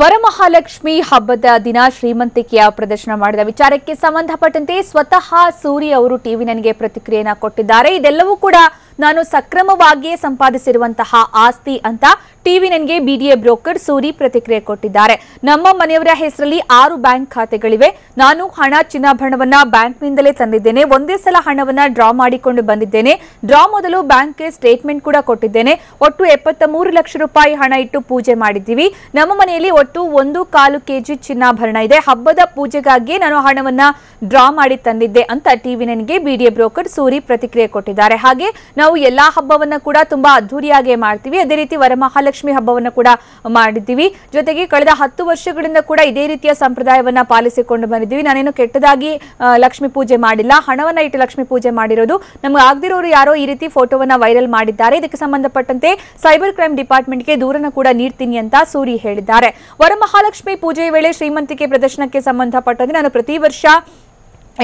ವರಮಹಾಲಕ್ಷ್ಮಿ ಹಬ್ಬದ ದಿನ ಶ್ರೀಮಂತಿಕೆಯ ಪ್ರದರ್ಶನ ಮಾಡಿದ ವಿಚಾರಕ್ಕೆ ಸಂಬಂಧಪಟ್ಟಂತೆ ಸ್ವತಃ ಸೂರಿ ಅವರು ಟಿವಿ ನನಗೆ ಪ್ರತಿಕ್ರಿಯೆಯನ್ನು ಕೊಟ್ಟಿದ್ದಾರೆ. ಇದೆಲ್ಲವೂ ಕೂಡ ನಾನು ಸಕ್ರಮವಾಗಿಯೇ ಸಂಪಾದಿಸಿರುವಂತಹ ಆಸ್ತಿ ಅಂತ ಟಿವಿ ನನಗೆ ಬಿಡಿಎ ಬ್ರೋಕರ್ ಸೂರಿ ಪ್ರತಿಕ್ರಿಯೆ ಕೊಟ್ಟಿದ್ದಾರೆ. ನಮ್ಮ ಮನೆಯವರ ಹೆಸರಲ್ಲಿ 6 ಬ್ಯಾಂಕ್ ಖಾತೆಗಳಿವೆ. ನಾನು ಹಣ ಚಿನ್ನಾಭರಣವನ್ನ ಬ್ಯಾಂಕ್ನಿಂದಲೇ ತಂದಿದ್ದೇನೆ. ಒಂದೇ ಸಲ ಹಣವನ್ನ ಡ್ರಾ ಮಾಡಿಕೊಂಡು ಬಂದಿದ್ದೇನೆ. ಡ್ರಾ ಮೊದಲು ಬ್ಯಾಂಕ್ಗೆ ಸ್ಟೇಟ್ಮೆಂಟ್ ಕೂಡ ಕೊಟ್ಟಿದ್ದೇನೆ. ಒಟ್ಟು 73 ಲಕ್ಷ ರೂಪಾಯಿ ಹಣ ಇಟ್ಟು ಪೂಜೆ ಮಾಡಿದ್ದೀವಿ. ನಮ್ಮ ಮನೆಯಲ್ಲಿ ಒಟ್ಟು 1.25 ಕೆಜಿ ಚಿನ್ನಾಭರಣ ಇದೆ. ಹಬ್ಬದ ಪೂಜೆಗಾಗಿ ನಾನು ಹಣವನ್ನ ಡ್ರಾ ಮಾಡಿ ತಂದಿದ್ದೆ ಅಂತ ಟಿವಿ ನನಗೆ ಬಿಡಿಎ ಬ್ರೋಕರ್ ಸೂರಿ ಪ್ರತಿಕ್ರಿಯೆ ಕೊಟ್ಟಿದ್ದಾರೆ. ಹಾಗೆ ನಾವು ಎಲ್ಲಾ ಹಬ್ಬವನ್ನ ಕೂಡ ತುಂಬಾ ಅದ್ದೂರಿಯಾಗಿ ಮಾಡ್ತೀವಿ. ಅದೇ ರೀತಿ ವರಮಹಾಲಕ್ಷ್ಮಿ ಹಬ್ಬವನ್ನ ಕೂಡ ಮಾಡಿದ್ದೀವಿ. ಜೊತೆಗೆ ಕಳೆದ 10 ವರ್ಷಗಳಿಂದ ಕೂಡ ಇದೇ ರೀತಿಯ ಸಂಪ್ರದಾಯವನ್ನ ಪಾಲಿಸಿಕೊಂಡು ಬಂದಿದ್ದೀವಿ. ನಾನೇನು ಕೆಟ್ಟದಾಗಿ ಲಕ್ಷ್ಮಿ ಪೂಜೆ ಮಾಡಿಲ್ಲ. ಹಣವನ್ನ ಇಟ್ಟು ಲಕ್ಷ್ಮಿ ಪೂಜೆ ಮಾಡಿರೋದು. ನಮಗೆ ಆಗದಿರೋರು ಯಾರೋ ಈ ರೀತಿ ಫೋಟೋವನ್ನ ವೈರಲ್ ಮಾಡಿದ್ದಾರೆ. ಇದಕ್ಕೆ ಸಂಬಂಧಪಟ್ಟಂತೆ ಸೈಬರ್ ಕ್ರೈಮ್ ಡಿಪಾರ್ಟ್ಮೆಂಟ್ಗೆ ದೂರನ್ನು ಕೂಡ ನೀಡ್ತೀನಿ ಅಂತ ಸೂರಿ ಹೇಳಿದ್ದಾರೆ. ವರಮಹಾಲಕ್ಷ್ಮಿ ಪೂಜೆಯ ವೇಳೆ ಶ್ರೀಮಂತಿಕೆ ಪ್ರದರ್ಶನಕ್ಕೆ ಸಂಬಂಧಪಟ್ಟಂತೆ ನಾನು ಪ್ರತಿ ವರ್ಷ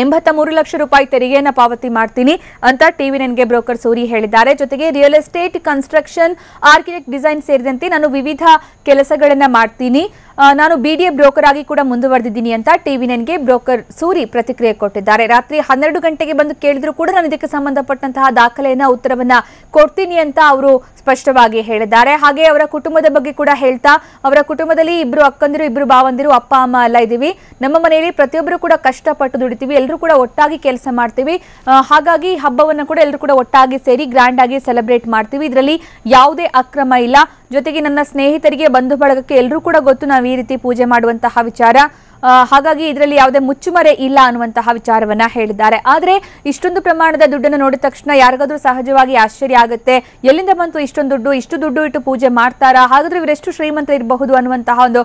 83 ಲಕ್ಷ ರೂಪಾಯಿ ತೆರಿಗೆಯನ್ನು ಪಾವತಿ ಮಾಡ್ತೀನಿ ಅಂತ ಟಿವಿ ನನಗೆ ಬ್ರೋಕರ್ ಸೂರಿ ಹೇಳಿದ್ದಾರೆ. ಜೊತೆಗೆ real estate, construction, architect, design ಸೇರಿದಂತೆ ನಾನು ವಿವಿಧ ಕೆಲಸಗಳನ್ನ ಮಾಡ್ತೀನಿ. ನಾನು ಬಿಡಿಎ ಬ್ರೋಕರ್ ಆಗಿ ಕೂಡ ಮುಂದುವರೆದಿದ್ದೀನಿ ಅಂತ ಟಿವಿ ನನಗೆ ಬ್ರೋಕರ್ ಸೂರಿ ಪ್ರತಿಕ್ರಿಯೆ ಕೊಟ್ಟಿದ್ದಾರೆ. ರಾತ್ರಿ 12 ಗಂಟೆಗೆ ಬಂದು ಕೇಳಿದ್ರು ಕೂಡ ನಾನು ಇದಕ್ಕೆ ಸಂಬಂಧಪಟ್ಟಂತಹ ದಾಖಲೆಯನ್ನ ಉತ್ತರವನ್ನ ಕೊಡ್ತೀನಿ ಅಂತ ಅವರು ಸ್ಪಷ್ಟವಾಗಿ ಹೇಳಿದ್ದಾರೆ. ಹಾಗೆ ಅವರ ಕುಟುಂಬದ ಬಗ್ಗೆ ಕೂಡ ಹೇಳ್ತಾ, ಅವರ ಕುಟುಂಬದಲ್ಲಿ 2 ಅಕ್ಕಂದಿರು, 2 ಭಾವಂದಿರು, ಅಪ್ಪ ಅಮ್ಮ ಎಲ್ಲ ಇದ್ದೀವಿ. ನಮ್ಮ ಮನೆಯಲ್ಲಿ ಪ್ರತಿಯೊಬ್ಬರು ಕೂಡ ಕಷ್ಟಪಟ್ಟು ದುಡಿತೀವಿ. ಎಲ್ಲರೂ ಕೂಡ ಒಟ್ಟಾಗಿ ಕೆಲಸ ಮಾಡ್ತೀವಿ. ಹಾಗಾಗಿ ಹಬ್ಬವನ್ನು ಕೂಡ ಎಲ್ಲರೂ ಕೂಡ ಒಟ್ಟಾಗಿ ಸೇರಿ ಗ್ರ್ಯಾಂಡ್ ಆಗಿ ಸೆಲೆಬ್ರೇಟ್ ಮಾಡ್ತೀವಿ. ಇದರಲ್ಲಿ ಯಾವುದೇ ಅಕ್ರಮ ಇಲ್ಲ. ಜೊತೆಗೆ ನನ್ನ ಸ್ನೇಹಿತರಿಗೆ, ಬಂಧು ಬಳಗಕ್ಕೆ ಎಲ್ಲರೂ ಕೂಡ ಗೊತ್ತು ನಾವು ಈ ರೀತಿ ಪೂಜೆ ಮಾಡುವಂತಹ ವಿಚಾರ. ಹಾಗಾಗಿ ಇದರಲ್ಲಿ ಯಾವುದೇ ಮುಚ್ಚುಮರೆ ಇಲ್ಲ ಅನ್ನುವಂತಹ ವಿಚಾರವನ್ನ ಹೇಳಿದ್ದಾರೆ. ಆದರೆ ಇಷ್ಟೊಂದು ಪ್ರಮಾಣದ ದುಡ್ಡನ್ನು ನೋಡಿದ ತಕ್ಷಣ ಯಾರಿಗಾದ್ರೂ ಸಹಜವಾಗಿ ಆಶ್ಚರ್ಯ ಆಗುತ್ತೆ. ಎಲ್ಲಿಂದ ಬಂತು ಇಷ್ಟೊಂದು ದುಡ್ಡು, ಇಷ್ಟು ದುಡ್ಡು ಇಟ್ಟು ಪೂಜೆ ಮಾಡ್ತಾರಾ, ಹಾಗಾದ್ರೆ ಇವರೆಷ್ಟು ಶ್ರೀಮಂತರು ಇರಬಹುದು ಅನ್ನುವಂತಹ ಒಂದು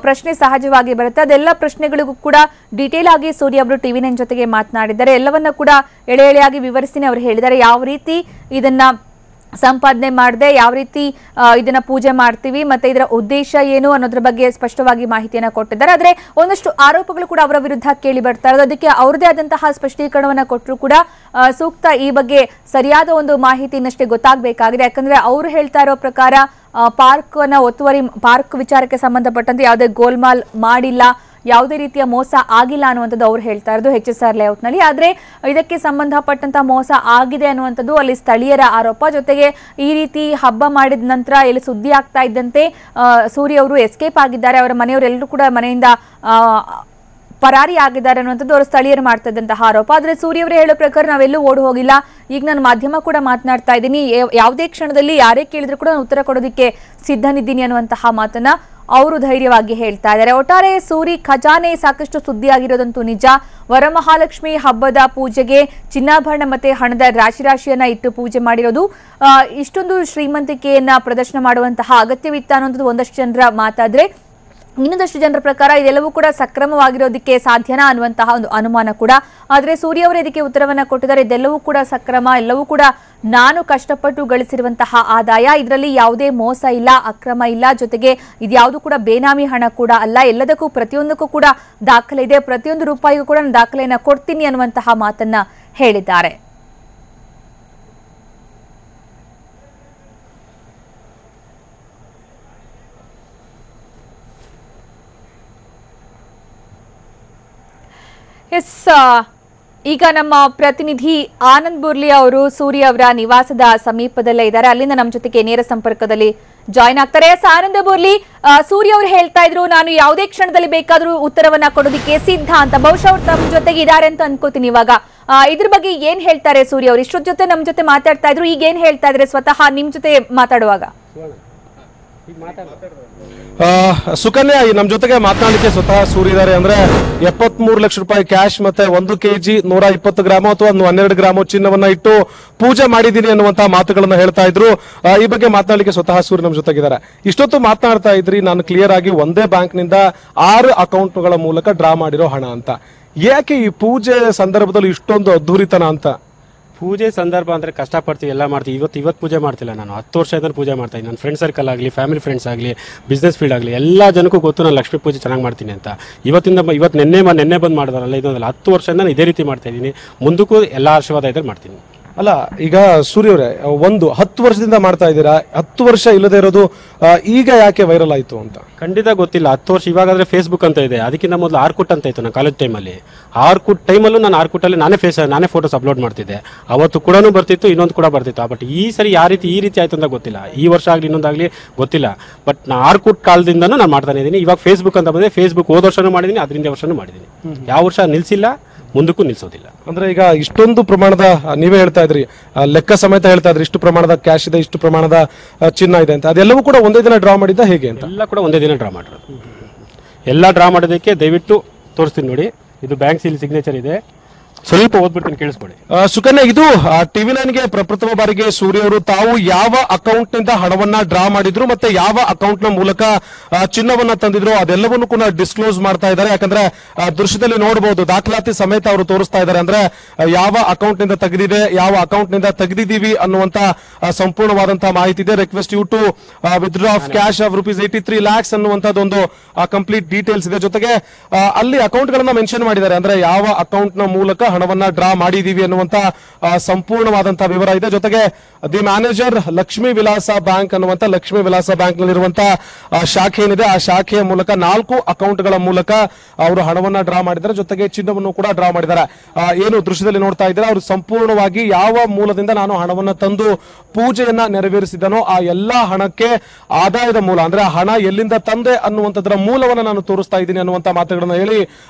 ಪ್ರಶ್ನೆ ಸಹಜವಾಗಿ ಬರುತ್ತೆ. ಅದೆಲ್ಲ ಪ್ರಶ್ನೆಗಳಿಗೂ ಕೂಡ ಡೀಟೇಲ್ ಆಗಿ ಸೂರ್ಯ ಅವರು ಟಿವಿ ನೈನ್ ಜೊತೆಗೆ ಮಾತನಾಡಿದ್ದಾರೆ. ಎಲ್ಲವನ್ನ ಕೂಡ ಎಳೆ ಎಳೆಯಾಗಿ ವಿವರಿಸಿನೇ ಅವರು ಹೇಳಿದ್ದಾರೆ. ಯಾವ ರೀತಿ ಇದನ್ನ ಸಂಪಾದನೆ ಮಾಡದೆ, ಯಾವ ರೀತಿ ಇದನ್ನ ಪೂಜೆ ಮಾಡ್ತೀವಿ, ಮತ್ತೆ ಇದರ ಉದ್ದೇಶ ಏನು ಅನ್ನೋದ್ರ ಬಗ್ಗೆ ಸ್ಪಷ್ಟವಾಗಿ ಮಾಹಿತಿಯನ್ನ ಕೊಟ್ಟಿದ್ದಾರೆ. ಆದ್ರೆ ಒಂದಷ್ಟು ಆರೋಪಗಳು ಕೂಡ ಅವರ ವಿರುದ್ಧ ಕೇಳಿ ಬರ್ತಾ ಇರೋದು. ಅದಕ್ಕೆ ಅವ್ರದೇ ಆದಂತಹ ಸ್ಪಷ್ಟೀಕರಣವನ್ನ ಕೊಟ್ಟರು ಕೂಡ ಸೂಕ್ತ ಈ ಬಗ್ಗೆ ಸರಿಯಾದ ಒಂದು ಮಾಹಿತಿ ಇನ್ನಷ್ಟೇ ಗೊತ್ತಾಗಬೇಕಾಗಿದೆ. ಯಾಕಂದ್ರೆ ಅವರು ಹೇಳ್ತಾ ಇರೋ ಪ್ರಕಾರ ಪಾರ್ಕ್ ವಿಚಾರಕ್ಕೆ ಸಂಬಂಧಪಟ್ಟಂತೆ ಯಾವುದೇ ಗೋಲ್ಮಾಲ್ ಮಾಡಿಲ್ಲ, ಯಾವುದೇ ರೀತಿಯ ಮೋಸ ಆಗಿಲ್ಲ ಅನ್ನುವಂಥದ್ದು ಅವ್ರು ಹೇಳ್ತಾ ಇರೋದು HSR ಲೇಔಟ್ನಲ್ಲಿ. ಆದರೆ ಇದಕ್ಕೆ ಸಂಬಂಧಪಟ್ಟಂತ ಮೋಸ ಆಗಿದೆ ಅನ್ನುವಂಥದ್ದು ಅಲ್ಲಿ ಸ್ಥಳೀಯರ ಆರೋಪ. ಜೊತೆಗೆ ಈ ರೀತಿ ಹಬ್ಬ ಮಾಡಿದ ನಂತರ ಎಲ್ಲಿ ಸುದ್ದಿ ಆಗ್ತಾ ಇದ್ದಂತೆ ಸೂರ್ಯ ಅವರು ಎಸ್ಕೇಪ್ ಆಗಿದ್ದಾರೆ. ಅವರ ಮನೆಯವರೆಲ್ಲರೂ ಕೂಡ ಮನೆಯಿಂದ ಪರಾರಿ ಆಗಿದ್ದಾರೆ ಅನ್ನುವಂಥದ್ದು ಅವರು ಸ್ಥಳೀಯರು ಮಾಡ್ತಾ ಇದ್ದಂತಹ ಆರೋಪ. ಆದರೆ ಸೂರ್ಯ ಅವರೇ ಹೇಳೋ ಪ್ರಕಾರ ನಾವೆಲ್ಲೂ ಓಡಿ ಹೋಗಿಲ್ಲ. ಈಗ ನಾನು ಮಾಧ್ಯಮ ಕೂಡ ಮಾತನಾಡ್ತಾ ಇದ್ದೀನಿ. ಯಾವುದೇ ಕ್ಷಣದಲ್ಲಿ ಯಾರೇ ಕೇಳಿದ್ರು ಕೂಡ ನಾನು ಉತ್ತರ ಕೊಡೋದಕ್ಕೆ ಸಿದ್ಧನಿದ್ದೀನಿ ಅನ್ನುವಂತಹ ಮಾತನ್ನ ಅವರು ಧೈರ್ಯವಾಗಿ ಹೇಳ್ತಾ ಇದ್ದಾರೆ. ಒಟ್ಟಾರೆ ಸೂರಿ ಖಜಾನೆ ಸಾಕಷ್ಟು ಸುದ್ದಿಯಾಗಿರೋದಂತೂ ನಿಜ. ವರಮಹಾಲಕ್ಷ್ಮಿ ಹಬ್ಬದ ಪೂಜೆಗೆ ಚಿನ್ನಾಭರಣ ಮತ್ತೆ ಹಣದ ರಾಶಿಯನ್ನ ಇಟ್ಟು ಪೂಜೆ ಮಾಡಿರೋದು, ಇಷ್ಟೊಂದು ಶ್ರೀಮಂತಿಕೆಯನ್ನ ಪ್ರದರ್ಶನ ಮಾಡುವಂತಹ ಅಗತ್ಯವಿತ್ತ ಅನ್ನೋದು ಒಂದಷ್ಟು ಜನರ ಮಾತಾದ್ರೆ, ಇನ್ನೊಂದಷ್ಟು ಜನರ ಪ್ರಕಾರ ಇದೆಲ್ಲವೂ ಕೂಡ ಸಕ್ರಮವಾಗಿರೋದಕ್ಕೆ ಸಾಧ್ಯನಾ ಅನ್ನುವಂತಹ ಒಂದು ಅನುಮಾನ ಕೂಡ. ಆದರೆ ಸೂರ್ಯ ಅವರು ಇದಕ್ಕೆ ಉತ್ತರವನ್ನ ಕೊಟ್ಟಿದ್ದಾರೆ. ಇದೆಲ್ಲವೂ ಕೂಡ ಸಕ್ರಮ, ಎಲ್ಲವೂ ಕೂಡ ನಾನು ಕಷ್ಟಪಟ್ಟು ಗಳಿಸಿರುವಂತಹ ಆದಾಯ. ಇದರಲ್ಲಿ ಯಾವುದೇ ಮೋಸ ಇಲ್ಲ, ಅಕ್ರಮ ಇಲ್ಲ. ಜೊತೆಗೆ ಇದ್ಯಾವುದು ಕೂಡ ಬೇನಾಮಿ ಹಣ ಕೂಡ ಅಲ್ಲ. ಎಲ್ಲದಕ್ಕೂ ಪ್ರತಿಯೊಂದಕ್ಕೂ ಕೂಡ ದಾಖಲೆ ಇದೆ. ಪ್ರತಿಯೊಂದು ರೂಪಾಯಿಗೂ ಕೂಡ ನಾನು ದಾಖಲೆಯನ್ನ ಕೊಡ್ತೀನಿ ಅನ್ನುವಂತಹ ಮಾತನ್ನ ಹೇಳಿದ್ದಾರೆ. ಈಗ ನಮ್ಮ ಪ್ರತಿನಿಧಿ ಆನಂದ್ ಬುರ್ಲಿ ಅವರು ಸೂರ್ಯ ಅವರ ನಿವಾಸದ ಸಮೀಪದಲ್ಲೇ ಇದ್ದಾರೆ. ಅಲ್ಲಿಂದ ನಮ್ಮ ಜೊತೆಗೆ ನೇರ ಸಂಪರ್ಕದಲ್ಲಿ ಜಾಯ್ನ್ ಆಗ್ತಾರೆ. ಆನಂದ್ ಬುರ್ಲಿ, ಸೂರ್ಯ ಅವರು ಹೇಳ್ತಾ ಇದ್ರು ನಾನು ಯಾವುದೇ ಕ್ಷಣದಲ್ಲಿ ಬೇಕಾದ್ರೂ ಉತ್ತರವನ್ನ ಕೊಡೋದಕ್ಕೆ ಸಿದ್ಧ ಅಂತ. ಬಹುಶಃ ಅವ್ರು ತಮ್ಮ ಜೊತೆಗೆ ಇದ್ದಾರೆ ಅಂತ ಅನ್ಕೋತೀನಿ. ಇವಾಗ ಇದ್ರ ಬಗ್ಗೆ ಏನ್ ಹೇಳ್ತಾರೆ ಸೂರ್ಯ ಅವರು? ಇಷ್ಟೊತ್ತ ಜೊತೆ ನಮ್ಮ ಜೊತೆ ಮಾತಾಡ್ತಾ ಇದ್ರು, ಈಗ ಏನ್ ಹೇಳ್ತಾ ಇದ್ರೆ ಸ್ವತಃ ನಿಮ್ ಜೊತೆ ಮಾತಾಡುವಾಗ? ಸುಕನ್ಯಾ ನಮ್ಮ ಜೊತೆಗೆ ಮಾತನಾಡಲಿಕ್ಕೆ ಸ್ವತಃ ಸೂರ್ಯ ಇದ್ದಾರೆ. ಅಂದ್ರೆ 73 ಲಕ್ಷ ರೂಪಾಯಿ ಕ್ಯಾಶ್ ಮತ್ತೆ 1 ಕೆಜಿ 120 ಗ್ರಾಮೋ ಅಥವಾ 12 ಗ್ರಾಮೋ ಚಿನ್ನವನ್ನ ಇಟ್ಟು ಪೂಜೆ ಮಾಡಿದೀನಿ ಅನ್ನುವಂತಹ ಮಾತುಗಳನ್ನ ಹೇಳ್ತಾ ಇದ್ರು. ಈ ಬಗ್ಗೆ ಮಾತನಾಡಲಿಕ್ಕೆ ಸ್ವತಃ ಸೂರ್ಯ ನಮ್ಮ ಜೊತೆಗಿದ್ದಾರೆ. ಇಷ್ಟೊತ್ತು ಮಾತನಾಡ್ತಾ ಇದ್ರಿ, ನಾನು ಕ್ಲಿಯರ್ ಆಗಿ ಒಂದೇ ಬ್ಯಾಂಕ್ ನಿಂದ 6 ಅಕೌಂಟ್ಗಳ ಮೂಲಕ ಡ್ರಾ ಮಾಡಿರೋ ಹಣ ಅಂತ. ಯಾಕೆ ಈ ಪೂಜೆ ಸಂದರ್ಭದಲ್ಲಿ ಇಷ್ಟೊಂದು ಅದ್ದೂರಿತನ ಅಂತ? ಪೂಜೆ ಸಂದರ್ಭ ಅಂದ್ರೆ ಕಷ್ಟಪಡ್ತೀವಿ, ಎಲ್ಲ ಮಾಡ್ತೀವಿ. ಇವತ್ತು ಪೂಜೆ ಮಾಡ್ತಿಲ್ಲ, ನಾನು 10 ವರ್ಷದಿಂದ ಪೂಜೆ ಮಾಡ್ತಾ ಇದ್ದೀನಿ. ನನ್ನ ಫ್ರೆಂಡ್ ಸರ್ಕಲ್ ಆಗಲಿ, ಫ್ಯಾಮಿಲಿ ಫ್ರೆಂಡ್ಸ್ ಆಗಲಿ, ಬಿಸ್ನೆಸ್ ಫೀಲ್ಡ್ ಆಗಲಿ, ಎಲ್ಲ ಜನಕ್ಕೂ ಗೊತ್ತು ನಾನು ಲಕ್ಷ್ಮೀ ಪೂಜೆ ಚೆನ್ನಾಗಿ ಮಾಡ್ತೀನಿ ಅಂತ. ಇವತ್ತು ನೆನ್ನೆ ಬಂದು ಮಾಡಿದಾರಲ್ಲ, ಇದೊಂದಲ್ಲ 10 ವರ್ಷದಿಂದ ನಾನು ಇದೇ ರೀತಿ ಮಾಡ್ತಾ ಇದ್ದೀನಿ. ಮುಂದಕ್ಕೂ ಎಲ್ಲ ಆಶೀರ್ವಾದ ಇದ್ರೆ ಮಾಡ್ತೀನಿ. ಅಲ್ಲ ಈಗ ಸೂರ್ಯ ಅವರೇ, 10 ವರ್ಷದಿಂದ ಮಾಡ್ತಾ ಇದ್ದೀರಾ, 10 ವರ್ಷ ಇಲ್ಲದೆ ಇರೋದು ಈಗ ಯಾಕೆ ವೈರಲ್ ಆಯ್ತು ಅಂತ? ಖಂಡಿತ ಗೊತ್ತಿಲ್ಲ. 10 ವರ್ಷ ಇವಾಗಾದ್ರೆ ಫೇಸ್ಬುಕ್ ಅಂತ ಇದೆ, ಅದಕ್ಕಿಂತ ಮೊದಲು ಆರ್ಕುಟ್ ಅಂತ ಇತ್ತು. ನಾನು ಕಾಲೇಜ್ ಟೈಮಲ್ಲಿ ಆರ್ಕುಟ್ ಟೈಮಲ್ಲೂ ನಾನು ಆರ್ಕುಟಲ್ಲಿ ನಾನೇ ಫೋಟೋಸ್ ಅಪ್ಲೋಡ್ ಮಾಡ್ತಿದ್ದೆ. ಅವತ್ತು ಕೂಡ ಬರ್ತಿತ್ತು, ಇನ್ನೊಂದು ಕೂಡ ಬರ್ತಿತ್ತು. ಬಟ್ ಈ ಸರಿ ಈ ರೀತಿ ಆಯ್ತು ಅಂತ ಗೊತ್ತಿಲ್ಲ. ಈ ವರ್ಷ ಆಗಲಿ ಇನ್ನೊಂದಾಗಲಿ ಗೊತ್ತಿಲ್ಲ. ಬಟ್ ನಾ ಆರ್ಕುಟ್ ಕಾಲದಿಂದನೂ ನಾನು ಮಾಡ್ತಾನೆ ಇದ್ದೀನಿ. ಇವಾಗ ಫೇಸ್ಬುಕ್ ಅಂತ ಬಂದರೆ ಫೇಸ್ಬುಕ್ ಹೋದ ವರ್ಷನೂ ಮಾಡಿದ್ದೀನಿ, ಅದರಿಂದ ವರ್ಷನೂ ಮಾಡಿದ್ದೀನಿ. ಯಾವ ವರ್ಷ ನಿಲ್ಸಿಲ್ಲ, ಮುಂದಕ್ಕೂ ನಿಲ್ಸೋದಿಲ್ಲ. ಅಂದ್ರೆ ಈಗ ಇಷ್ಟೊಂದು ಪ್ರಮಾಣದ, ನೀವೇ ಹೇಳ್ತಾ ಇದ್ರಿ, ಲೆಕ್ಕ ಸಮೇತ ಹೇಳ್ತಾ ಇದ್ರಿ, ಇಷ್ಟು ಪ್ರಮಾಣದ ಕ್ಯಾಶ್ ಇದೆ, ಇಷ್ಟು ಪ್ರಮಾಣದ ಚಿನ್ನ ಇದೆ ಅಂತ, ಅದೆಲ್ಲವೂ ಕೂಡ ಒಂದೇ ದಿನ ಡ್ರಾ ಮಾಡಿದ್ದ ಹೇಗೆ ಅಂತ? ಎಲ್ಲ ಕೂಡ ಒಂದೇ ದಿನ ಡ್ರಾ ಮಾಡಿರೋದು. ಎಲ್ಲ ಡ್ರಾ ಮಾಡೋದಕ್ಕೆ ದಯವಿಟ್ಟು ತೋರಿಸ್ತೀನಿ ನೋಡಿ. ಇದು ಬ್ಯಾಂಕ್ ಸೀಲ್ ಸಿಗ್ನೇಚರ್ ಇದೆ, ಸ್ವಲ್ಪ ಓದ್ಬಿಡ್ತೀನಿ, ಕೇಳಿಸ್ಕೊಳ್ಳಿ. ಸುಕನ್ಯಾ, ಇದು TV9ಗೆ ಪ್ರಪ್ರಥಮ ಬಾರಿಗೆ ಸೂರ್ಯ ಅವರು ತಾವು ಯಾವ ಅಕೌಂಟ್ ನಿಂದ ಹಣವನ್ನ ಡ್ರಾ ಮಾಡಿದ್ರು ಮತ್ತೆ ಯಾವ ಅಕೌಂಟ್ ನ ಮೂಲಕ ಚಿನ್ನವನ್ನ ತಂದಿದ್ರು ಅದೆಲ್ಲವನ್ನು ಕೂಡ ಡಿಸ್ಕ್ಲೋಸ್ ಮಾಡ್ತಾ ಇದ್ದಾರೆ. ಯಾಕಂದ್ರೆ ದೃಶ್ಯದಲ್ಲಿ ನೋಡಬಹುದು, ದಾಖಲಾತಿ ಸಮೇತ ಅವರು ತೋರಿಸ್ತಾ ಇದ್ದಾರೆ. ಅಂದ್ರೆ ಯಾವ ಅಕೌಂಟ್ ನಿಂದ ತೆಗೆದಿದೆ, ಯಾವ ಅಕೌಂಟ್ ನಿಂದ ತೆಗೆದಿದ್ದೀವಿ ಅನ್ನುವಂತ ಸಂಪೂರ್ಣವಾದಂತಹ ಮಾಹಿತಿ ಇದೆ. Request you to withdraw of cash of ₹83 lakhs ಅನ್ನುವಂತದ್ದೊಂದು ಕಂಪ್ಲೀಟ್ ಡೀಟೇಲ್ಸ್ ಇದೆ. ಜೊತೆಗೆ ಅಲ್ಲಿ ಅಕೌಂಟ್ ಗಳನ್ನ ಮೆನ್ಷನ್ ಮಾಡಿದ್ದಾರೆ. ಅಂದ್ರೆ ಯಾವ ಅಕೌಂಟ್ ನ ಮೂಲಕ ಹಣವನ್ನ ಡ್ರಾ ಮಾಡಿದೀವಿ ಅನ್ನುವಂತ ಸಂಪೂರ್ಣವಾದಂತಹ ವಿವರ ಇದೆ. ಜೊತೆಗೆ the manager Lakshmi Vilas bank ಅನ್ನುವಂತ ಲಕ್ಷ್ಮೀ ವಿಲಾಸ ಬ್ಯಾಂಕ್ ನಲ್ಲಿರುವಂತಹ ಶಾಖೆ ಏನಿದೆ, ಆ ಶಾಖೆಯ ಮೂಲಕ 4 ಅಕೌಂಟ್ ಗಳ ಮೂಲಕ ಅವರು ಹಣವನ್ನ ಡ್ರಾ ಮಾಡಿದ್ದಾರೆ. ಜೊತೆಗೆ ಚಿನ್ನವನ್ನು ಕೂಡ ಡ್ರಾ ಮಾಡಿದ್ದಾರೆ. ಏನು ದೃಶ್ಯದಲ್ಲಿ ನೋಡ್ತಾ ಇದ್ದಾರೆ, ಅವರು ಸಂಪೂರ್ಣವಾಗಿ ಯಾವ ಮೂಲದಿಂದ ನಾನು ಹಣವನ್ನ ತಂದು ಪೂಜೆಯನ್ನ ನೆರವೇರಿಸಿದನೋ ಆ ಎಲ್ಲಾ ಹಣಕ್ಕೆ ಆದಾಯದ ಮೂಲ, ಅಂದ್ರೆ ಹಣ ಎಲ್ಲಿಂದ ತಂದೆ ಅನ್ನುವಂಥದ್ರ ಮೂಲವನ್ನ ನಾನು ತೋರಿಸ್ತಾ ಇದ್ದೀನಿ ಅನ್ನುವಂತ ಮಾತುಗಳನ್ನ ಹೇಳಿ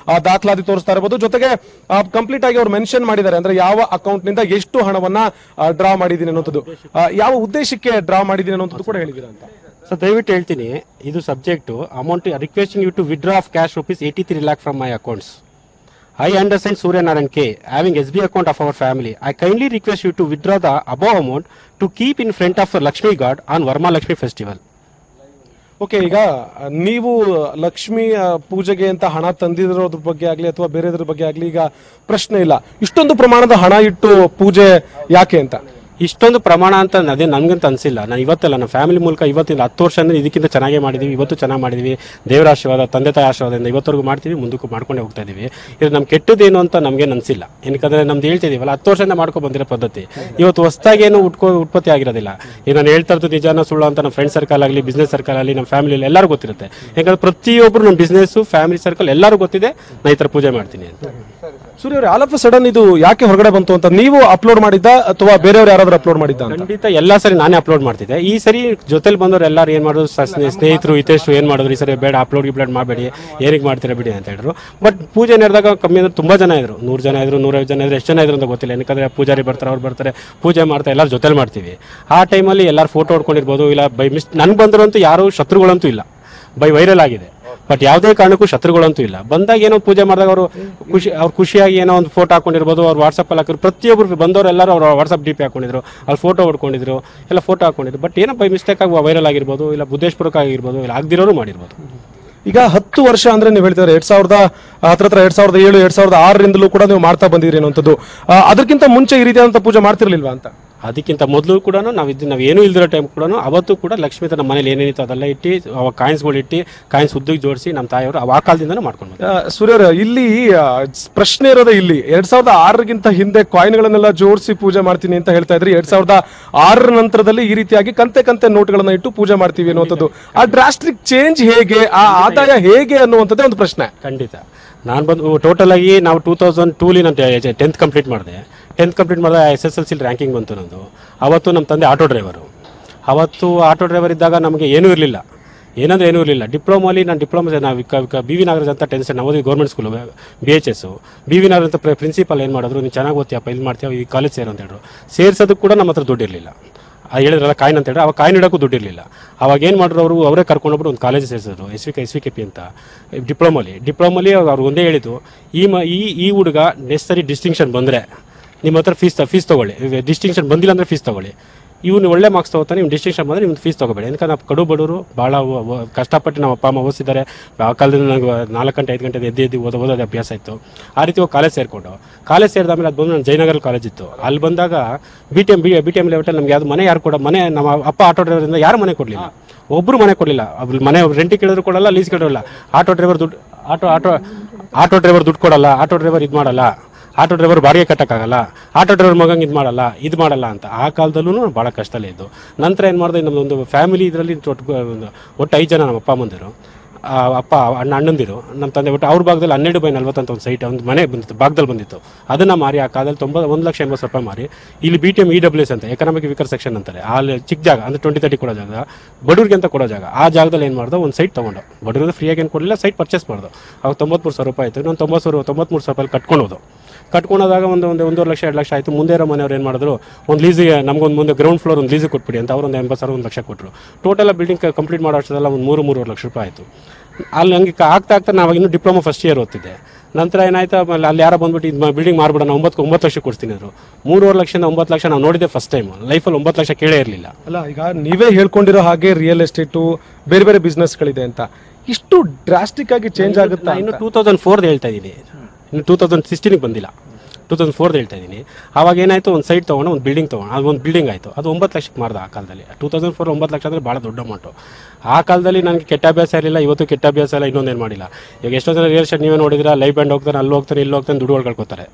ದಾಖಲಾತಿ ತೋರಿಸ್ತಾ ಇರಬಹುದು. ಜೊತೆಗೆ ಕಂಪ್ಲೀಟ್ ಆಗಿ ಅವರು ಮೆನ್ಷನ್ ಮಾಡಿದ್ದಾರೆ, ಅಂದ್ರೆ ಯಾವ ಅಕೌಂಟ್ ನಿಂದ ಎಷ್ಟು ಹಣವನ್ನ ಡ್ರಾ ಮಾಡಿದ್ದೀನಿ ಅನ್ನೋದು, ಯಾವ ಉದ್ದೇಶಕ್ಕೆ ಡ್ರಾ ಮಾಡಿದ್ದೀನಿ ಅನ್ನೋದು ಕೂಡ ಹೇಳಿದ್ದೀರಾ ಅಂತ. ಸೊ ದಯವಿಟ್ಟು ಹೇಳ್ತೀನಿ, ಇದು subject amount requesting you to withdraw of cash ₹83 lakh from my accounts. I understand Surya Narayan K, having SB account of our family. I kindly request you to withdraw the above amount to keep in front of Lakshmi God on Varma Lakshmi festival. Okay, ಈಗ ನೀವು ಲಕ್ಷ್ಮಿ ಪೂಜೆಗೆ ಅಂತ ಹಣ ತಂದಿರೋದ್ರ ಬಗ್ಗೆ ಆಗ್ಲಿ ಅಥವಾ ಬೇರೆದ್ರ ಬಗ್ಗೆ ಆಗ್ಲಿ ಈಗ ಪ್ರಶ್ನೆ ಇಲ್ಲ. ಇಷ್ಟೊಂದು ಪ್ರಮಾಣದ ಹಣ ಇಟ್ಟು ಪೂಜೆ ಯಾಕೆ ಅಂತ? ಇಷ್ಟೊಂದು ಪ್ರಮಾಣ ಅಂತ ಅದೇ ನನಗಂತ ಅನಿಸಿಲ್ಲ. ನಾನು ಇವತ್ತೆಲ್ಲ ನಮ್ಮ ಫ್ಯಾಮಿಲಿ ಮೂಲಕ ಇವತ್ತಿಂದ 10 ವರ್ಷ ಅಂದರೆ ಇದಕ್ಕಿಂತ ಚೆನ್ನಾಗೇ ಮಾಡಿದ್ದೀವಿ. ಇವತ್ತು ಚೆನ್ನಾಗಿ ಮಾಡಿದ್ದೀವಿ. ದೇವರ ಆಶೀರ್ವಾದ, ತಂದೆ ತಾಯಿ ಆಶೀರ್ವಾದದಿಂದ ಇವತ್ತವರೆಗೂ ಮಾಡ್ತೀವಿ, ಮುಂದಕ್ಕೂ ಮಾಡ್ಕೊಂಡೇ ಹೋಗ್ತಾ ಇದ್ದೀವಿ. ಇದು ನಮ್ಮ ಕೆಟ್ಟದೇನು ಅಂತ ನಮಗೆ ಅನಿಸಿಲ್ಲ. ಏನಕ್ಕಂದರೆ ನಮ್ದು ಹೇಳ್ತಿದ್ದೀವಲ್ಲ, 10 ವರ್ಷದಿಂದ ಮಾಡ್ಕೊಂಡು ಬಂದಿರೋ ಪದ್ಧತಿ ಇವತ್ತು ಹೊಸದಾಗಿ ಏನು ಉತ್ಪತ್ತಿ ಆಗಿರೋದಿಲ್ಲ. ಈಗ ನಾನು ಹೇಳ್ತಾ ಇರೋದು ನಿಜಾನ ಸುಳ್ಳು ಅಂತ ನಮ್ಮ ಫ್ರೆಂಡ್ ಸರ್ಕಲ್ ಆಗಲಿ, ಬಿಸ್ನೆಸ್ ಸರ್ಕಲ್ ಆಗಲಿ, ನಮ್ಮ ಫ್ಯಾಮಿಲಿಯಲ್ಲಿ ಎಲ್ಲರೂ ಗೊತ್ತಿರುತ್ತೆ. ಯಾಕಂದ್ರೆ ಪ್ರತಿಯೊಬ್ಬರು ನಮ್ಮ ಬಿಸ್ನೆಸ್ಸು, ಫ್ಯಾಮಿಲಿ ಸರ್ಕಲ್ ಎಲ್ಲರೂ ಗೊತ್ತಿದೆ ನಾನು ಈ ಥರ ಪೂಜೆ ಮಾಡ್ತೀನಿ ಅಂತ. ಸೂರ್ಯ ಅವರು, ಆಲ್ ಆಫ್ ಸಡನ್ ಇದು ಯಾಕೆ ಹೊರಗಡೆ ಬಂತು ಅಂತ? ನೀವು ಅಪ್ಲೋಡ್ ಮಾಡಿದ್ದ ಅಥವಾ ಬೇರೆಯವರು ಯಾರಾದ್ರೂ ಅಪ್ಲೋಡ್ ಮಾಡಿದ್ದ? ಖಂಡಿತ ಎಲ್ಲಾ ಸರಿ ನಾನೇ ಅಪ್ಲೋಡ್ ಮಾಡ್ತಿದ್ದೆ. ಈ ಸರಿ ಜೊತೆಲಿ ಬಂದವರು ಎಲ್ಲರೂ ಏನ್ ಮಾಡಿದ್ರು, ಸ್ನೇಹಿತರು ಹಿತೇಶ್ ಏನ್ ಮಾಡಿದ್ರು, ಈ ಸರಿ ಬೇಡ ಅಪ್ಲೋಡ್ ಮಾಡಬೇಡಿ, ಏನಕ್ಕೆ ಮಾಡ್ತೀರಾ ಬಿಡಿ ಅಂತ ಹೇಳಿದ್ರು. ಬಟ್ ಪೂಜೆ ನಡೆದಾಗ ಕಮ್ಮಿ ಅಂದ್ರೆ ತುಂಬಾ ಜನ ಇದ್ರು, 100 ಜನ ಇದ್ರು, 150 ಜನ ಇದ್ರು, ಎಷ್ಟು ಜನ ಇದ್ರು ಅಂತ ಗೊತ್ತಿಲ್ಲ. ಯಾಕಂದ್ರೆ ಪೂಜಾರಿ ಬರ್ತಾರೆ, ಅವ್ರು ಬರ್ತಾರೆ, ಪೂಜೆ ಮಾಡ್ತಾರೆ, ಎಲ್ಲರೂ ಜೊತೆಲಿ ಮಾಡ್ತೀವಿ. ಆ ಟೈಮಲ್ಲಿ ಎಲ್ಲರೂ ಫೋಟೋ ಹೊಡ್ಕೊಂಡಿರ್ಬೋದು, ಇಲ್ಲ ಬೈ ನನ್ಗೆ ಬಂದಿರೋಂತೂ ಯಾರು ಶತ್ರುಗಳಂತೂ ಇಲ್ಲ, ಬೈ ವೈರಲ್ ಆಗಿದೆ. ಬಟ್ ಯಾವುದೇ ಕಾರಣಕ್ಕೂ ಶತ್ರುಗಳಂತೂ ಇಲ್ಲ. ಬಂದಾಗ ಏನೋ ಪೂಜೆ ಮಾಡಿದಾಗ ಅವ್ರು ಖುಷಿಯಾಗಿ ಏನೋ ಒಂದು ಫೋಟೋ ಹಾಕೊಂಡಿರ್ಬೋದು, ಅವ್ರು ವಾಟ್ಸಪ್ಪಲ್ಲಿ ಹಾಕಿದ್ರು. ಪ್ರತಿಯೊಬ್ಬರು ಬಂದವರು ಎಲ್ಲರೂ ಅವ್ರು ವಾಟ್ಸಪ್ DP ಹಾಕೊಂಡಿದ್ರು, ಅವ್ರು ಫೋಟೋ ಹೊಡ್ಕೊಂಡಿದ್ರು, ಎಲ್ಲ ಫೋಟೋ ಹಾಕೊಂಡಿದ್ರು. ಬಟ್ ಏನೋ ಬೈ ಮಿಸ್ಟೇಕ್ ಆಗಿ ವೈರಲ್ ಆಗಿರ್ಬೋದು, ಇಲ್ಲ ಉದ್ದೇಶಪೂರ್ವಕ ಆಗಿರ್ಬೋದು, ಇಲ್ಲ ಆಗದಿರೋರು ಮಾಡಿರ್ಬೋದು. ಈಗ 10 ವರ್ಷ ಅಂದ್ರೆ ನೀವು ಹೇಳ್ತಿದ್ರೆ 2007 2006ರಿಂದಲೂ ಕೂಡ ನೀವು ಮಾಡ್ತಾ ಬಂದಿರಿ ಅನ್ನುವಂಥದ್ದು. ಅದಕ್ಕಿಂತ ಮುಂಚೆ ಈ ರೀತಿಯಾದಂಥ ಪೂಜೆ ಮಾಡ್ತಿರ್ಲಿಲ್ವಾ ಅಂತ? ಅದಕ್ಕಿಂತ ಮೊದಲು ಕೂಡ ನಾವು ಏನೂ ಇಲ್ದಿರೋ ಟೈಮ್ ಕೂಡ ಅವತ್ತು ಕೂಡ ಲಕ್ಷ್ಮೀ ನಮ್ಮ ಮನೇಲಿ ಏನೇನಿತ್ತು ಅದೆಲ್ಲ ಇಟ್ಟು, ಅವಾಗ ಕಾಯಿನ್ಸ್ಗಳು ಇಟ್ಟು, ಕಾಯಿನ್ಸ್ ಉದ್ದಕ್ಕೆ ಜೋಡಿಸಿ ನಮ್ಮ ತಾಯಿಯವರು ಆ ಕಾಲದಿಂದನೂ ಮಾಡ್ಕೊಂಡು. ಸೂರ್ಯ, ಇಲ್ಲಿ ಪ್ರಶ್ನೆ ಇರೋದೇ ಇಲ್ಲಿ 2006ಗಿಂತ ಹಿಂದೆ ಕಾಯಿನ್ಗಳನ್ನೆಲ್ಲ ಜೋಡಿಸಿ ಪೂಜೆ ಮಾಡ್ತೀನಿ ಅಂತ ಹೇಳ್ತಾ ಇದ್ರಿ. 2006 ನಂತರದಲ್ಲಿ ಈ ರೀತಿಯಾಗಿ ಕಂತೆ ನೋಟ್ಗಳನ್ನ ಇಟ್ಟು ಪೂಜೆ ಮಾಡ್ತೀವಿ ಅನ್ನುವಂಥದ್ದು. ಆ ಡ್ರಾಸ್ಟಿಕ್ ಚೇಂಜ್ ಹೇಗೆ, ಆ ಆದಾಯ ಹೇಗೆ ಅನ್ನುವಂಥದ್ದೇ ಒಂದು ಪ್ರಶ್ನೆ. ಖಂಡಿತ. ನಾನು ಬಂದು ಟೋಟಲ್ ಆಗಿ ನಾವು 2002 ನಾನು 10th ಕಂಪ್ಲೀಟ್ ಮಾಡಿದೆ. 10th ಕಂಪ್ಲೀಟ್ ಮಾಡಿದಾಗ SSLC ರ್ಯಾಂಕಿಂಗ್ ಬಂತು ನಂದು. ಅವತ್ತು ನಮ್ಮ ತಂದೆ ಆಟೋ ಡ್ರೈವರು. ಅವತ್ತು ಆಟೋ ಡ್ರೈವರ್ ಇದ್ದಾಗ ನಮಗೆ ಏನೂ ಇರಲಿಲ್ಲ, ಏನೂ ಇರಲಿಲ್ಲ. ಡಿಪ್ಲೊಮಲ್ಲಿ ನಾನು ನಾವು BV ನಾಗರಾಜ್ ಅಂತ 10th Navodaya government school BHS BV Nagaraj ಅಂತ ಪ್ರಿನ್ಸಿಪಲ್ ಏನು ಮಾಡಿದ್ರು, ನೀವು ಚೆನ್ನಾಗಿ ಓದ್ತೀಯಪ್ಪ, ಇಲ್ಲಿ ಮಾಡ್ತೀಯ, ಈ ಕಾಲೇಜ್ ಸೇರು ಅಂತ ಹೇಳಿದ್ರು. ಸೇರ್ಸೋದಕ್ಕೆ ಕೂಡ ನಮ್ಮ ಹತ್ರ ದುಡ್ಡು ಇರಲಿಲ್ಲ. ಹೇಳಿದ್ರಲ್ಲ ಕಾಯಿನ್ ಅಂತ ಹೇಳಿ, ಅವಾಗ ಕಾಯಿನ್ ಇಡೋಕ್ಕೂ ದುಡ್ಡು ಇರಲಿಲ್ಲ. ಅವಾಗ ಏನು ಮಾಡಿದ್ರು, ಅವರೇ ಕರ್ಕೊಂಡೋಗ್ಬಿಟ್ಟು ಒಂದು ಕಾಲೇಜ್ ಸೇರಿಸಿದ್ರು, SVKP ಅಂತ ಡಿಪ್ಲೊಮಲ್ಲಿ ಅವ್ರು ಒಂದೇ ಹೇಳಿದ್ದು, ಈ ಹುಡುಗ ನೆಸರಿ ಡಿಸ್ಟಿಂಕ್ಷನ್ ಬಂದರೆ ನಿಮ್ಮ ಹತ್ರ ಫೀಸ್ ತೊಗೊಳ್ಳಿ, ಡಿಸ್ಟಿಂಕ್ಷನ್ ಬಂದಿಲ್ಲ ಅಂದರೆ ಫೀಸ್ ತೊಗೊಳ್ಳಿ. ಇವನು ಒಳ್ಳೆ ಮಾರ್ಕ್ಸ್ ತೊಗೋತಾನೆ, ನೀವು ಡಿಸ್ಟಿಂಕ್ಷನ್ ಬಂದರೆ ನಿಮ್ಗೆ ಫೀಸ್ ತೊಗೋಬೇಡಿ. ಯಾಕಂದ್ರೆ ನಾವು ಕಡು ಬಡವರು, ಭಾಳ ಕಷ್ಟಪಟ್ಟು ನಮ್ಮ ಅಪ್ಪ ಅಮ್ಮ ಓದಿಸಿದ್ದಾರೆ. ಆ ಕಾಲದಿಂದ ನನಗೆ 4 ಗಂಟೆ 5 ಗಂಟೆ ಎದ್ದು ಓದೋದು ಅಭ್ಯಾಸ ಇತ್ತು. ಆ ರೀತಿ ಹೋಗಿ ಕಾಲೇಜ್ ಸೇರಿದಾದ್ಮೇಲೆ ಅದು ಬಂದು ನಾನು ಜಯನಗರ ಕಾಲೇಜ್ ಇತ್ತು. ಅಲ್ಲಿ ಬಂದಾಗ BTM ಲೆವೆಟಲ್ಲಿ ನಮಗೆ ಯಾವುದು ಮನೆ ನಮ್ಮ ಅಪ್ಪ ಆಟೋ ಡ್ರೈವರಿಂದ ಯಾರು ಮನೆ ಕೊಡಲಿಲ್ಲ, ಒಬ್ಬರು ಮನೆ ಕೊಡಲಿಲ್ಲ. ಮನೆ ರೆಂಟಿಗೆ ಕೇಳಿದ್ರು ಕೊಡಲ್ಲ, ಲೀಸ್ ಕೇಳಿರಲ್ಲ. ಆಟೋ ಡ್ರೈವರ್ ದುಡ್ಡು ಕೊಡಲ್ಲ, ಆಟೋ ಡ್ರೈವರ್ ಇದು ಮಾಡಲ್ಲ. ಆಟೋ ಡ್ರೈವರ್ ಬಾಡಿಗೆ ಕಟ್ಟಕ್ಕಾಗಲ್ಲ, ಆಟೋ ಡ್ರೈವರ್ ಮಗಂಗೆ ಇದು ಮಾಡಲ್ಲ ಅಂತ. ಆ ಕಾಲದಲ್ಲೂ ಭಾಳ ಕಷ್ಟಲೇ ಇದ್ದು. ನಂತರ ಏನು ಮಾಡಿದೆ, ನಮ್ಮದೊಂದು ಫ್ಯಾಮಿಲಿ ಇದರಲ್ಲಿ ಒಟ್ಟು 5 ಜನ ನಮ್ಮ ಅಪ್ಪ ಅಮ್ಮಂದಿರು, ಅಪ್ಪ ಅಣ್ಣಂದಿರು, ನಮ್ಮ ತಂದೆ ಒಟ್ಟು ಅವ್ರ ಭಾಗದಲ್ಲಿ 12/40 ಅಂತ ಒಂದು ಸೈಟ್, ಒಂದು ಮನೆ ಬಂದಿತ್ತು, ಭಾಗದಲ್ಲಿ ಬಂದಿತ್ತು. ಅದನ್ನು ಮಾರಿ ಆ ಕಾಲದಲ್ಲಿ 1,80,000 ರೂಪಾಯಿ ಮಾರಿ ಇಲ್ಲಿ BTM EWS ಅಂತ ಎಕನಾಮಿಕ್ ವೀಕರ್ ಸೆಕ್ಷನ್ ಅಂತಾರೆ, ಅಲ್ಲಿ ಚಿಕ್ಕ ಜಾಗ ಅಂದರೆ 20-30 ಕೊಡೋ ಜಾಗ, ಬಡವ್ರಿಗೆ ಅಂತ ಕೊಡೋ ಜಾಗ. ಆ ಜಾಗದಲ್ಲಿ ಏನು ಮಾಡ್ದೋ, ಒಂದು ಸೈಟ್ ತೊಗೊಂಡು, ಬಡವ್ರಿಗೆ ಫ್ರೀಯಾಗಿ ಏನು ಕೊಡಲಿಲ್ಲ, ಸೈಟ್ ಪರ್ಚೇಸ್ ಮಾಡ್ದು. ಅವಾಗ 93,000 ರೂಪಾಯಿ ಆಯಿತು. ನಾನು 93,000 ರೂಪಾಯಿ ಕಟ್ಕೊಳೋದಾಗ ಒಂದು 1.5 ಲಕ್ಷ 2 ಲಕ್ಷ ಆಯಿತು. ಮುಂದೆ ಇರೋ ಮನೆಯವ್ರು ಏನು ಮಾಡಿದ್ರು, ಒಂದು ಲೀಸಿಗೆ ನಮಗೊಂದು ಮುಂದೆ ಗ್ರೌಂಡ್ ಫ್ಲೋರ್ ಒಂದು ಲೀಸಿಗೆ ಕೊಟ್ಬಿಡಿ ಅಂತ ಅವ್ರು ಒಂದು 80,000 1 ಲಕ್ಷ ಕೊಟ್ಟರು. ಟೋಟಲ್ ಬಿಲ್ಡಿಂಗ್ ಕಂಪ್ಲೀಟ್ ಮಾಡೋ ಅಷ್ಟೆಲ್ಲ ಒಂದು 3-3.5 ಲಕ್ಷ ರೂಪಾಯಿ ಆಯಿತು. ಅಲ್ಲಿ ಹಂಗೆ ಆಗ್ತಾ ನಾವಾಗ ಇನ್ನೂ ಡಿಪ್ಲೊಮಾ ಫಸ್ಟ್ ಇಯರ್ ಓದ್ತಿದ್ದೆ. ನಂತರ ಏನಾಯ್ತು, ಅಲ್ಲಿ ಯಾರೋ ಬಂದ್ಬಿಟ್ಟು ಇದು ಬಿಲ್ಡಿಂಗ್ ಮಾಡ್ಬಿಡೋಣ, 9 ಲಕ್ಷ ಕೊಡ್ತೀನಿ ಅಂದರು. 3.5 ಲಕ್ಷದಿಂದ 9 ಲಕ್ಷ ನಾವು ನೋಡಿದ್ದೆ ಫಸ್ಟ್ ಟೈಮ್ ಲೈಫಲ್ಲಿ. 9 ಲಕ್ಷ ಕೇಳೇ ಇರಲಿಲ್ಲ. ಅಲ್ಲ, ಈಗ ನೀವೇ ಹೇಳ್ಕೊಂಡಿರೋ ಹಾಗೆ ರಿಯಲ್ ಎಸ್ಟೇಟು ಬೇರೆ ಬೇರೆ ಬಿಸ್ನೆಸ್ಗಳಿದೆ ಅಂತ, ಇಷ್ಟು ಡ್ರಾಸ್ಟಿಕ್ ಆಗಿ ಚೇಂಜ್ ಆಗುತ್ತಾ? ಇನ್ನು 2004 ಹೇಳ್ತಾ ಇದ್ದೀನಿ, ಇನ್ನು 2016 ಬಂದಿಲ್ಲ, 2004 ಹೇಳ್ತಾ ಇದ್ದೀನಿ. ಆವಾಗ ಏನಾಯಿತು, ಒಂದು ಸೈಟ್ ತೊಗೊಂಡು ಒಂದು ಬಿಲ್ಡಿಂಗ್ ತೊಗೊಂಡು, ಅದು ಒಂದು ಬಿಲ್ಡಿಂಗ್ ಆಯಿತು. ಅದು 9 ಲಕ್ಷಕ್ಕೆ ಮಾರ್ದ ಆ ಕಾಲದಲ್ಲಿ. 2004 9 ಲಕ್ಷ ಅಂದರೆ ಭಾಳ ದೊಡ್ಡ ಅಮೌಂಟು. ಆ ಕಾಲದಲ್ಲಿ ನನಗೆ ಕೆಟ್ಟ ಅಭ್ಯಾಸ ಇರಲಿಲ್ಲ, ಇವತ್ತು ಕೆಟ್ಟ ಅಭ್ಯಾಸ ಇಲ್ಲ, ಇನ್ನೊಂದೇನು ಮಾಡಿಲ್ಲ. ಈಗ ಎಷ್ಟೋ ಜನ ರಿಯಲ್ ಎಸ್ಟೇಟ್ ನೀವೇ ನೋಡಿದ್ರೆ ಲೈಫ್ ಬ್ಯಾಂಡ್ ಹೋಗ್ತಾನೆ, ಅಲ್ಲಿ ಹೋಗ್ತಾನೆ, ಇಲ್ಲಿ ಹೋಗ್ತಾನೆ, ದುಡ್ಡು ಕಳ್ಕೊತಾರೆ.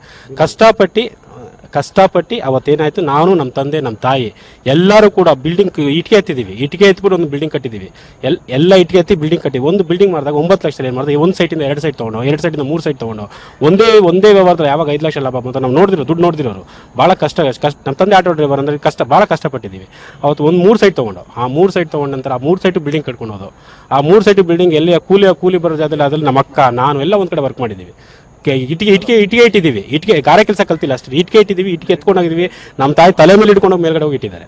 ಕಷ್ಟಪಟ್ಟು ಅವತ್ತೇನಾಯಿತು, ನಾನು ನಮ್ಮ ತಂದೆ ನಮ್ಮ ತಾಯಿ ಎಲ್ಲರೂ ಕೂಡ ಬಿಲ್ಡಿಂಗ್ ಇಟ್ಟಿಗೆ ಎತ್ತಿಬಿಟ್ಟು ಒಂದು ಬಿಲ್ಡಿಂಗ್ ಕಟ್ಟಿದ್ದೀವಿ. ಎಲ್ಲ ಇಟ್ಟಿಗೆ ಎತ್ತಿ ಬಿಲ್ಡಿಂಗ್ ಕಟ್ಟಿ ಒಂದು ಬಿಲ್ಡಿಂಗ್ ಮಾಡಿದಾಗ 9 ಲಕ್ಷದಲ್ಲಿ ಏನು ಮಾಡಿದೆ, ಒಂದು ಸೈಟಿಂದ 2 ಸೈಟ್ ತೊಗೊಂಡು, 2 ಸೈಟಿಂದ 3 ಸೈಟ್ ತೊಗೊಂಡು ಒಂದೇ ವ್ಯವಹಾರದಲ್ಲಿ ಯಾವಾಗ 5 ಲಕ್ಷ ಲಾಭ ಅಂತ ನಾವು ದುಡ್ಡು ನೋಡಿದಿರೋರು ಭಾಳ ಕಷ್ಟ. ನಮ್ಮ ತಂದೆ ಆಟೋ ಡ್ರೈವರ್ ಅಂದರೆ ಭಾಳ ಕಷ್ಟಪಟ್ಟಿದ್ದೀವಿ. ಅವತ್ತು ಒಂದು 3 ಸೈಟ್ ತೊಗೊಂಡು, ಆ 3 ಸೈಟ್ ತೊಗೊಂಡ ನಂತರ ಆ 3 ಸೈಟು ಬಿಲ್ಡಿಂಗ್ ಕಟ್ಕೊಂಡು ಹೋದು. ಆ 3 ಸೈಟು ಬಿಲ್ಡಿಂಗ್ ಎಲ್ಲಿ ಕೂಲಿ ಬರೋ ಜಾಗದಲ್ಲಿ ಅದ್ರಲ್ಲಿ ನಮ್ಮ ಅಕ್ಕ ನಾನು ಎಲ್ಲ ಒಂದು ಕಡೆ ವರ್ಕ್ ಮಾಡಿದ್ದೀವಿ. ಇಟ್ಟಿಗೆ ಇಟ್ಟಿದ್ದೀವಿ, ಇಟ್ಟಿಗೆ ಗಾರೆ ಕೆಲಸ ಕಲ್ತಿಲ್ಲ ಅಷ್ಟೇ, ಇಟ್ಟಿಗೆ ಇಟ್ಟಿದ್ದೀವಿ, ಇಟ್ಟಿಗೆ ಎತ್ಕೊಂಡೋಗಿದ್ದೀವಿ. ನಮ್ಮ ತಾಯಿ ತಲೆ ಮೇಲೆ ಇಟ್ಕೊಂಡೋಗಿ ಮೇಲ್ಗಡೆ ಹೋಗಿ ಇಟ್ಟಿದ್ದಾರೆ.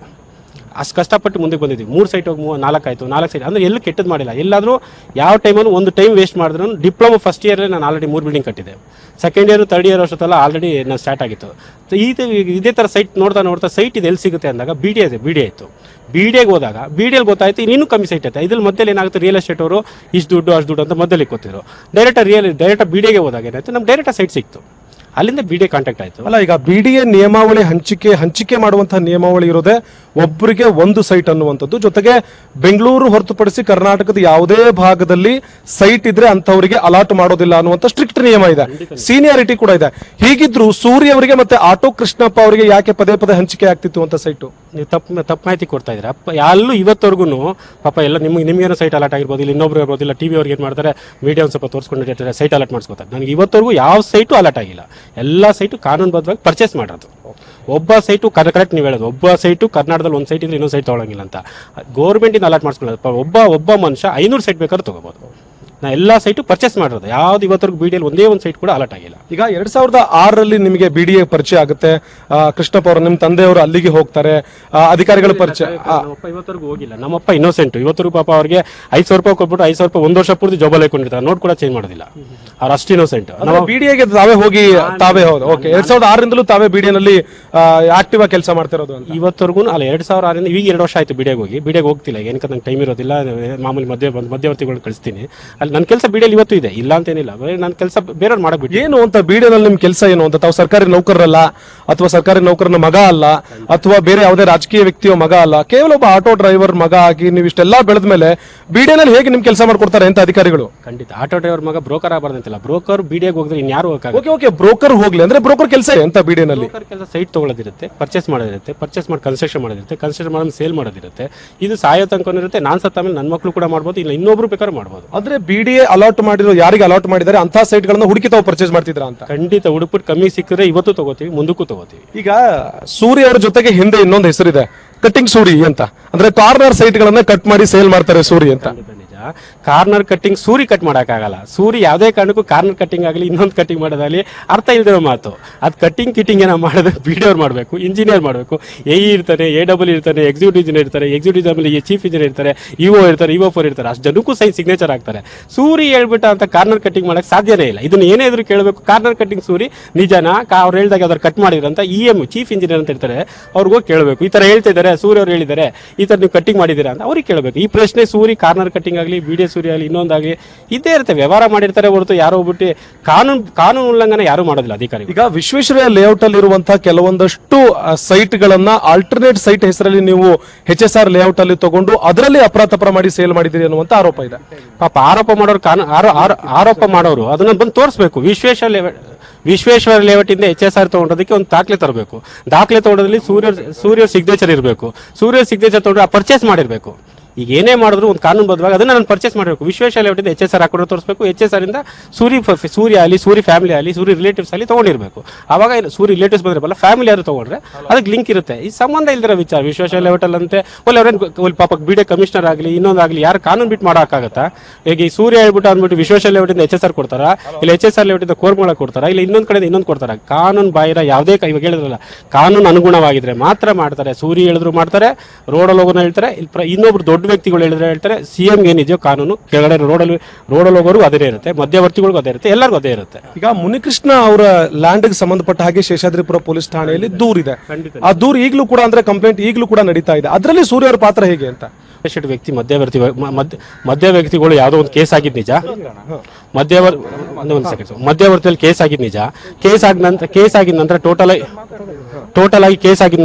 ಅಷ್ಟು ಕಷ್ಟಪಟ್ಟು ಮುಂದಕ್ಕೆ ಬಂದಿದ್ದೀವಿ. 3 ಸೈಟ್ ಹೋಗಿ 4 ಆಯಿತು, 4 ಸೈಟ್ ಅಂದರೆ ಎಲ್ಲೂ ಕೆಟ್ಟದ್ದು ಮಾಡಿಲ್ಲ. ಎಲ್ಲಾದರೂ ಯಾವ ಟೈಮನ್ನು ಒಂದು ಟೈಮ್ ವೇಸ್ಟ್ ಮಾಡಿದ್ರು. ಡಿಪ್ಲೊಮಾ ಫಸ್ಟ್ ಇಯರಲ್ಲಿ ನಾನು ಆಲ್ರೆಡಿ 3 ಬಿಲ್ಡಿಂಗ್ ಕಟ್ಟಿದ್ದೆ. ಸೆಕೆಂಡ್ ಇಯರ್ 3rd ಇಯರ್ ಅಷ್ಟೊತ್ತಲ್ಲ ಆಲ್ರೆಡಿ ನಾನು ಸ್ಟಾರ್ಟ್ ಆಗಿತ್ತು. ಇದೇ ಥರ ಸೈಟ್ ನೋಡ್ತಾ ಸೈಟ್ ಇದು ಎಲ್ಲಿ ಸಿಗುತ್ತೆ ಅಂದಾಗ BD ಆಯಿತು. BDಗೆ ಹೋದಾಗ BDಯಲ್ಲಿ ಗೊತ್ತಾಯ್ತು ಇನ್ನೂ ಕಮ್ಮಿ ಸೈಟ್ ಐತೆ. ಇದ್ರಲ್ಲಿ ಮಧ್ಯದಲ್ಲಿ ಏನಾಗುತ್ತೆ, ರಿಯಲ್ ಎಸ್ಟೇಟ್ ಅವರು ಇಷ್ಟು ದುಡ್ಡು ಅಷ್ಟು ದುಡ್ಡು ಅಂತ ಮಧ್ಯದಲ್ಲಿ ಕೊತ್ತಿದ್ರು. ಡೈರೆಕ್ಟ್ BDಗೆ ಹೋದಾಗ ಏನಾಯ್ತು, ನಮ್ಗೆ ಡೈರೆಕ್ಟ್ ಸೈಟ್ ಸಿಕ್ತು. ಅಲ್ಲಿಂದ BD ಕಾಂಟ್ಯಾಕ್ಟ್ ಆಯಿತು. ಅಲ್ಲ, ಈಗ BDA ನಿಯಮಾವಳಿ ಹಂಚಿಕೆ ಮಾಡುವಂತಹ ನಿಯಮಾವಳಿ ಇರೋದೇ ಒಬ್ಬರಿಗೆ ಒಂದು ಸೈಟ್ ಅನ್ನುವಂಥದ್ದು. ಜೊತೆಗೆ ಬೆಂಗಳೂರು ಹೊರತುಪಡಿಸಿ ಕರ್ನಾಟಕದ ಯಾವುದೇ ಭಾಗದಲ್ಲಿ ಸೈಟ್ ಇದ್ರೆ ಅಂತವರಿಗೆ ಅಲಾಟ್ ಮಾಡೋದಿಲ್ಲ ಅನ್ನುವಂಥ ಸ್ಟ್ರಿಕ್ಟ್ ನಿಯಮ ಇದೆ, ಸೀನಿಯಾರಿಟಿ ಕೂಡ ಇದೆ. ಹೀಗಿದ್ರು ಸೂರ್ಯ ಅವರಿಗೆ ಮತ್ತೆ ಆಟೋ ಕೃಷ್ಣಪ್ಪ ಅವರಿಗೆ ಯಾಕೆ ಪದೇ ಹಂಚಿಕೆ ಆಗ್ತಿತ್ತು ಅಂತ ಸೈಟು? ನೀವು ತಪ್ಪು ಮಾಹಿತಿ ಕೊಡ್ತಾ ಇದ್ದೀರಾ. ಎಲ್ಲೂ ಇವತ್ತವರೆಗೂ ಪಾಪ ಎಲ್ಲ ನಿಮ್ಗೇನೋ ಸೈಟ್ ಅಲಾಟ್ ಆಗಿರ್ಬೋದು, ಇಲ್ಲ ಇನ್ನೊಬ್ರು ಇರ್ಬೋದು, ಇಲ್ಲ TV ಅವ್ರಿಗೆ ಏನು ಮಾಡ್ತಾರೆ, ಮೀಡಿಯಾ ಒಂದು ಸ್ವಲ್ಪ ತೋರಿಸ್ಕೊಂಡಿರ್ತಾರೆ, ಸೈಟ್ ಅಲಾಟ್ ಮಾಡಿಸ್ಕೊತಾರೆ. ನನಗೆ ಇವತ್ತವರೆಗೂ ಯಾವ ಸೈಟು ಅಲಾಟ್ ಆಗಿಲ್ಲ. ಎಲ್ಲ ಸೈಟು ಕಾನೂನುಬದ್ಧವಾಗಿ ಪರ್ಚೇಸ್ ಮಾಡೋದು. ಒಬ್ಬ ಸೈಟು ಕರೆಕ್ಟ್ ನೀವು ಹೇಳೋದು, ಒಬ್ಬ ಸೈಟು ಕರ್ನಾಟಕದಲ್ಲಿ ಒಂದು ಸೈಟ್ ಇದ್ರೆ ಇನ್ನೊಂದು ಸೈಟ್ ತೊಗೊಳಂಗಿಲ್ಲ ಅಂತ ಗೌರ್ಮೆಂಟಿಂದ ಅಲಾಟ್ ಮಾಡಿಸ್ಕೊಳ್ಳೋದು. ಒಬ್ಬ ಮನುಷ್ಯ 500 ಸೈಟ್ ಬೇಕಾದ್ರೂ ತೊಗೋಬೋದು. ನಾ ಎಲ್ಲ ಸೈಟು ಪರ್ಚೇಸ್ ಮಾಡಿರೋದು. ಯಾವ್ದು ಇವತ್ತರೆಗೂ BDಯಲ್ಲಿ ಒಂದೇ ಒಂದು ಸೈಟ್ ಕೂಡ ಅಲಾಟ್ ಆಗಿಲ್ಲ. ಈಗ 2006ರಲ್ಲಿ ನಿಮಗೆ BDA ಪರಿಚಯ ಆಗುತ್ತೆ. ಕೃಷ್ಣಪ್ಪ ಅವರು ನಿಮ್ಮ ತಂದೆಯವರು ಅಲ್ಲಿಗೆ ಹೋಗ್ತಾರೆ, ಅಧಿಕಾರಿಗಳ ಪರಿಚಯ. ನಮ್ಮಪ್ಪ ಇವತ್ತರೆಗೂ ಹೋಗಿಲ್ಲ. ನಮ್ಮಪ್ಪ ಇನ್ನೋಸೆಂಟ್. ಇವತ್ತರೆಗೂ ಪಾಪ ಅವ್ರಿಗೆ 5,000 ರೂಪಾಯಿ ಕೊಟ್ಬಿಟ್ಟು 5,000 ರೂಪಾಯಿ 1 ವರ್ಷ ಪೂರ್ತಿ ಜಾಬಲ್ಲಿ ಹಾಕೊಂಡಿರ್ತಾರೆ. ನೋಟ್ ಕೂಡ ಚೇಂಜ್ ಮಾಡೋದಿಲ್ಲ. ಅವ್ರು ಅಷ್ಟು ಇನ್ನೋಸೆಂಟ್. ನಾವು BDAಗೆ ತಾವೇ ಹೌದು. ಓಕೆ, 2006ರಿಂದಲೂ ತಾವೇ BDAನಲ್ಲಿ ಆಕ್ಟಿವ್ ಆಗಿ ಕೆಲಸ ಮಾಡ್ತಿರೋದು ಅಂತ. ಇವತ್ತರೆಗೂ ಅಲ್ಲ, 2006ರಿಂದ ಈಗ 2 ವರ್ಷ ಆಯ್ತು BDAಗೆ ಹೋಗ್ತಿಲ್ಲ. ಏನಕ್ಕೆ ನಂಗೆ ಟೈಮ್ ಇರೋದಿಲ್ಲ. ಮಾಮೂಲಿ ಮಧ್ಯವರ್ತಿಗಳು ಕಳಿಸ್ತೀನಿ. ಅಲ್ಲಿ ನನ್ನ ಕೆಲಸ BDAಯಲ್ಲಿ ಇವತ್ತು ಇದೆ, ಇಲ್ಲ ಅಂತೇನಿಲ್ಲ. ನನ್ನ ಕೆಲಸ ಬೇರೆಯವ್ರು ಮಾಡಬೇಕು. ಏನು ಅಂತ BDAನಲ್ಲಿ ನಿಮ್ಮ ಕೆಲಸ ಏನು ಅಂತ? ತಾವು ಸರ್ಕಾರಿ ನೌಕರರಲ್ಲ, ಅಥವಾ ಸರ್ಕಾರಿ ನೌಕರನ ಮಗ ಅಲ್ಲ, ಅಥವಾ ಬೇರೆ ಯಾವುದೇ ರಾಜಕೀಯ ವ್ಯಕ್ತಿಯ ಮಗ ಅಲ್ಲ, ಕೇವಲ ಒಬ್ಬ ಆಟೋ ಡ್ರೈವರ್ ಮಗ ಆಗಿ ನೀವು ಇಷ್ಟೆಲ್ಲ ಬೆಳೆದ ಮೇಲೆ BDAನಲ್ಲಿ ಹೇಗೆ ನಿಮ್ ಕೆಲಸ ಮಾಡ್ಕೊಡ್ತಾರೆ ಅಂತ ಅಧಿಕಾರಿಗಳು? ಖಂಡಿತ ಆಟೋ ಡ್ರೈವರ್ ಮಗ ಬ್ರೋಕರ್ ಆಗಬಾರ್ದಂತಿಲ್ಲ. ಬ್ರೋಕರ್ BDAಗೆ ಹೋಗಿದ್ರೆ ಇನ್ಯಾರು ಹೋಗಕ್ಕೆ. ಓಕೆ, ಬ್ರೋಕರ್ ಹೋಗ್ಲಿ ಅಂದ್ರೆ ಬ್ರೋಕರ್ ಕೆಲಸ ಅಂತ BDAನಲ್ಲಿ ಕೆಲಸ ಸೈಟ್ ತಗೊಳ್ಳೋದಿರುತ್ತೆ, ಪರ್ಚೇಸ್ ಮಾಡೋದಿರುತ್ತೆ, ಪರ್ಚೇಸ್ ಮಾಡಿ ಕನ್ಸ್ಟ್ರಕ್ಷನ್ ಮಾಡೋದಿರುತ್ತೆ, ಕನ್ಸ್ಟ್ರಕ್ಷನ್ ಮಾಡಿ ಸೇಲ್ ಮಾಡೋದಿರುತ್ತೆ. ಇದು ಸಾಯೋ ತನಕ ಇರುತ್ತೆ. ನಾನು ಸತ್ತ ಮೇಲೆ ನನ್ನ ಮಕ್ಕಳು ಕೂಡ ಮಾಡ್ಬೋದು, ಇಲ್ಲ ಇನ್ನೊಬ್ರು ಬೇಕಾದ್ರೂ ಮಾಡ್ಬೋದು. ಆದ್ರೆ BDA ಅಲಾಟ್ ಮಾಡಿರೋ ಯಾರಿಗೆ ಅಲಾಟ್ ಮಾಡಿದ್ದಾರೆ ಅಂತ ಸೈಟ್ ಗಳನ್ನ ಹುಡುಕಿ ತಾವು ಪರ್ಚೇಸ್ ಮಾಡ್ತಿದ್ರ ಅಂತ? ಖಂಡಿತ ಹುಡುಕ್ಬಿಟ್ಟು ಕಮ್ಮಿ ಸಿಕ್ಕಿದ್ರೆ ಇವತ್ತು ತಗೋತೀವಿ, ಮುಂದಕ್ಕೂ ತಗೋತೀವಿ. ಈಗ ಸೂರ್ಯ ಅವ್ರ ಜೊತೆಗೆ ಹಿಂದೆ ಇನ್ನೊಂದು ಹೆಸರಿದೆ, ಕಟ್ಟಿಂಗ್ ಸೂರಿ ಅಂತ. ಅಂದ್ರೆ ಕಾರ್ನರ್ ಸೈಟ್ ಗಳನ್ನ ಕಟ್ ಮಾಡಿ ಸೇಲ್ ಮಾಡ್ತಾರೆ ಸೂರಿ ಅಂತ. ಕಾರ್ನರ್ ಕಟ್ಟಿಂಗ್ ಸೂರಿ ಕಟ್ ಮಾಡೋಕ್ಕಾಗಲ್ಲ. ಸೂರಿ ಯಾವುದೇ ಕಾರಣಕ್ಕೂ ಕಾರ್ನರ್ ಕಟ್ಟಿಂಗ್ ಆಗಲಿ ಇನ್ನೊಂದು ಕಟ್ಟಿಂಗ್ ಮಾಡೋದಾಗಲಿ ಅರ್ಥ ಇಲ್ದಿರೋ ಮಾತು. ಅದು ಕಟ್ಟಿಂಗ್ ಏನೋ ಮಾಡೋದು BDA ಅವ್ರು ಮಾಡಬೇಕು, ಇಂಜಿನಿಯರ್ ಮಾಡಬೇಕು. AE ಇರ್ತಾರೆ, AEE ಇರ್ತಾರೆ, ಎಕ್ಸಿಕ್ಯೂಟಿವ್ ಇಂಜಿನಿಯರ್ ಇರ್ತಾರೆ, ಎಕ್ಸಿಕ್ಯೂಟಿವ್ ಆಮೇಲೆ ಚೀಫ್ ಇಂಜಿನಿಯರ್ ಇರ್ತಾರೆ, EO ಇರ್ತಾರೆ, EO4 ಇರ್ತಾರೆ. ಅಷ್ಟು ಜನಕ್ಕೂ ಸಿಗ್ನೇಚರ್ ಆಗ್ತಾರೆ. ಸೂರಿ ಹೇಳ್ಬಿಟ್ಟ ಅಂತ ಕಾರ್ನರ್ ಕಟ್ಟಿಂಗ್ ಮಾಡೋಕ್ಕೆ ಸಾಧ್ಯನೇ ಇಲ್ಲ. ಇದನ್ನು ಏನೇ ಇದ್ರು ಕೇಳಬೇಕು, ಕಾರ್ನರ್ ಕಟ್ಟಿಂಗ್ ಸೂರಿ ನಿಜನಾ, ಅವ್ರು ಹೇಳ್ದಾಗ ಯಾವ್ದಾರು ಕಟ್ ಮಾಡಿದ್ರಂತ EM ಚೀಫ್ ಇಂಜಿನಿಯರ್ ಅಂತ ಇರ್ತಾರೆ, ಅವ್ರಿಗೋಗಿ ಕೇಳಬೇಕು. ಈ ಥರ ಹೇಳ್ತಿದ್ದಾರೆ, ಸೂರ್ಯ ಅವ್ರು ಹೇಳಿದ್ದಾರೆ, ಈ ಥರ ನೀವು ಕಟ್ಟಿಂಗ್ ಮಾಡಿದ್ದೀರಾ ಅಂತ ಅವ್ರಿಗೆ ಕೇಳಬೇಕು. ಈ ಪ್ರಶ್ನೆ ಸೂರಿ ಕಾರ್ನರ್ ಕಟ್ಟಿಂಗ್ ಆಗಲಿ ಆಗಲಿ ಬಿ ಡಿ ಸೂರ್ಯ ಆಗಲಿ ಇನ್ನೊಂದಾಗಲಿ ಇದ್ದೇ ಇರುತ್ತೆ. ವ್ಯವಹಾರ ಮಾಡಿರ್ತಾರೆ ಹೊರತು ಯಾರೋ ಹೋಗ್ಬಿಟ್ಟು ಕಾನೂನು ಉಲ್ಲಂಘನೆ ಯಾರು ಮಾಡೋದಿಲ್ಲ ಅಧಿಕಾರಿ. ಈಗ ವಿಶ್ವೇಶ್ವರಯ್ಯ ಲೇಔಟ್ ಅಲ್ಲಿ ಇರುವಂತಹ ಕೆಲವೊಂದಷ್ಟು ಸೈಟ್ ಗಳನ್ನ ಆಲ್ಟರ್ನೇಟ್ ಸೈಟ್ ಹೆಸರಲ್ಲಿ ನೀವು HSR ಲೇಔಟ್ ಅಲ್ಲಿ ತಗೊಂಡು ಅದರಲ್ಲಿ ಅಪರಾಧ ಮಾಡಿ ಸೇಲ್ ಮಾಡಿದಿರಿ ಅನ್ನುವಂತ ಆರೋಪ ಇದೆ. ಪಾಪ ಆರೋಪ ಮಾಡೋರು ಅದನ್ನ ಬಂದು ತೋರಿಸ್ಬೇಕು. ವಿಶ್ವೇಶ್ವರ ಲೇಔಟ್ ಇಂದ HSR ತಗೊಂಡೋದಕ್ಕೆ ಒಂದು ದಾಖಲೆ ತರಬೇಕು. ದಾಖಲೆ ತಗೊಂಡೋದ್ರಲ್ಲಿ ಸೂರ್ಯ ಸಿಗ್ನೇಚರ್ ಇರಬೇಕು. ಸೂರ್ಯ ಸಿಗ್ನೇಚರ್ ತಗೊಂಡ್ರೆ ಪರ್ಚೇಸ್ ಮಾಡಿರ್ಬೇಕು. ಈಗ ಏನೇ ಮಾಡಿದ್ರು ಒಂದು ಕಾನೂನುಬದ್ಧವಾಗಿ ಅದನ್ನ ನಾನು ಪರ್ಚೇಸ್ ಮಾಡಬೇಕು. ವಿಶ್ವೇಶ್ವರ ಲೇಔಟ್ ಇಂದ HSR ಹಾಕೊಂಡು ತೋರಿಸಬೇಕು. HSR ಇಂದ ಸೂರ್ಯ ಆಗಲಿ ಸೂರ್ಯ ಫ್ಯಾಮಿಲಿ ಆಗಲಿ ಸೂರ್ಯ ರಿಲೇಟಿವ್ಸ್ ಆಗಲಿ ತಗೊಂಡಿರ್ಬೇಕು. ಆವಾಗ ಸೂರ್ಯ ರಿಲೇಟಿವ್ಸ್ ಬಂದಿರಲ್ಲ ಫ್ಯಾಮಿಲಿ ಯಾರು ತಗೊಂಡ್ರೆ ಅದಕ್ಕೆ ಲಿಂಕ್ ಇರುತ್ತೆ. ಈ ಸಂಬಂಧ ಇಲ್ದಿರೋ ವಿಚಾರ ವಿಶ್ವೇಶ್ವರ ಲೇಔಟ್ ಅಂತೆ ಅವ್ರೇನು ಪಾಪ BD ಕಮಿಷನರ್ ಆಗಲಿ ಇನ್ನೊಂದಾಗಲಿ ಯಾರು ಕಾನೂನು ಬಿಟ್ಟು ಮಾಡೋಕ್ಕಾಗತ್ತಾ? ಈಗ ಈ ಸೂರ್ಯ ಹೇಳ್ಬಿಟ್ಟು ಅಂದ್ಬಿಟ್ಟು ವಿಶ್ವೇಶ್ವರ ಲೇಔಟ್ ಇಂದ HSR ಕೊಡ್ತಾರಾ, ಇಲ್ಲ HSR ಲೇಔಟ್ ಇಂದ ಕೋರ್ಮಳ ಕೊಡ್ತಾರಾ, ಇಲ್ಲ ಇನ್ನೊಂದು ಕಡೆ ಇನ್ನೊಂದು ಕೊಡ್ತಾರ? ಕಾನೂನು ಬಾಹಿರ ಯಾವುದೇ ಇವಾಗ ಹೇಳಿದ್ರಲ್ಲ ಕಾನೂನು ಅನುಗುಣವಾಗಿದ್ರೆ ಮಾತ್ರ ಮಾಡ್ತಾರೆ. ಸೂರ್ಯ ಹೇಳಿದ್ರು ಮಾಡ್ತಾರೆ, ರೋಡಲ್ಲಿ ಹೋಗೋಣ ಹೇಳ್ತಾರೆ, ಇನ್ನೊಬ್ರು ದೊಡ್ಡ ವ್ಯಕ್ತಿಗಳು ಹೇಳಿದ್ರೆ ಹೇಳ್ತಾರೆ. CM ಏನಿದೆಯೋ ಕಾನೂನು ಕೆಳಗಡೆ ರೋಡಲ್ಲಿ ಹೋಗೋರು ಅದೇ ಇರುತ್ತೆ, ಮಧ್ಯವರ್ತಿಗಳಿಗೂ ಅದೇ ಇರುತ್ತೆ, ಎಲ್ಲರಿಗೂ ಅದೇ ಇರುತ್ತೆ. ಈಗ ಮುನಿಕೃಷ್ಣ ಅವರ ಲ್ಯಾಂಡ್ ಗೆ ಸಂಬಂಧಪಟ್ಟ ಹಾಗೆ ಶೇಷಾದ್ರಿಪುರ ಪೊಲೀಸ್ ಠಾಣೆಯಲ್ಲಿ ದೂರ ಇದೆ. ಆ ದೂರ ಈಗಲೂ ಕೂಡ ಅಂದ್ರೆ ಕಂಪ್ಲೇಂಟ್ ಈಗಲೂ ಕೂಡ ನಡೀತಾ ಇದೆ. ಅದರಲ್ಲಿ ಸೂರ್ಯ ಅವರ ಪಾತ್ರ ಹೇಗೆ ಅಂತ ವ್ಯಕ್ತಿ ಮಧ್ಯವರ್ತಿಗಳು ಯಾವುದೋ ಒಂದು ಕೇಸ್ ಆಗಿದ್ ನಿಜ. ಮಧ್ಯವರ್ತಿಯಲ್ಲಿ ಕೇಸ್ ಆಗಿದ್ ನಿಜ. ಕೇಸ್ ಆಗಿದ ನಂತರ ಟೋಟಲ್ ಆಗಿ ಕೇಸ್ ಆಗಿದ್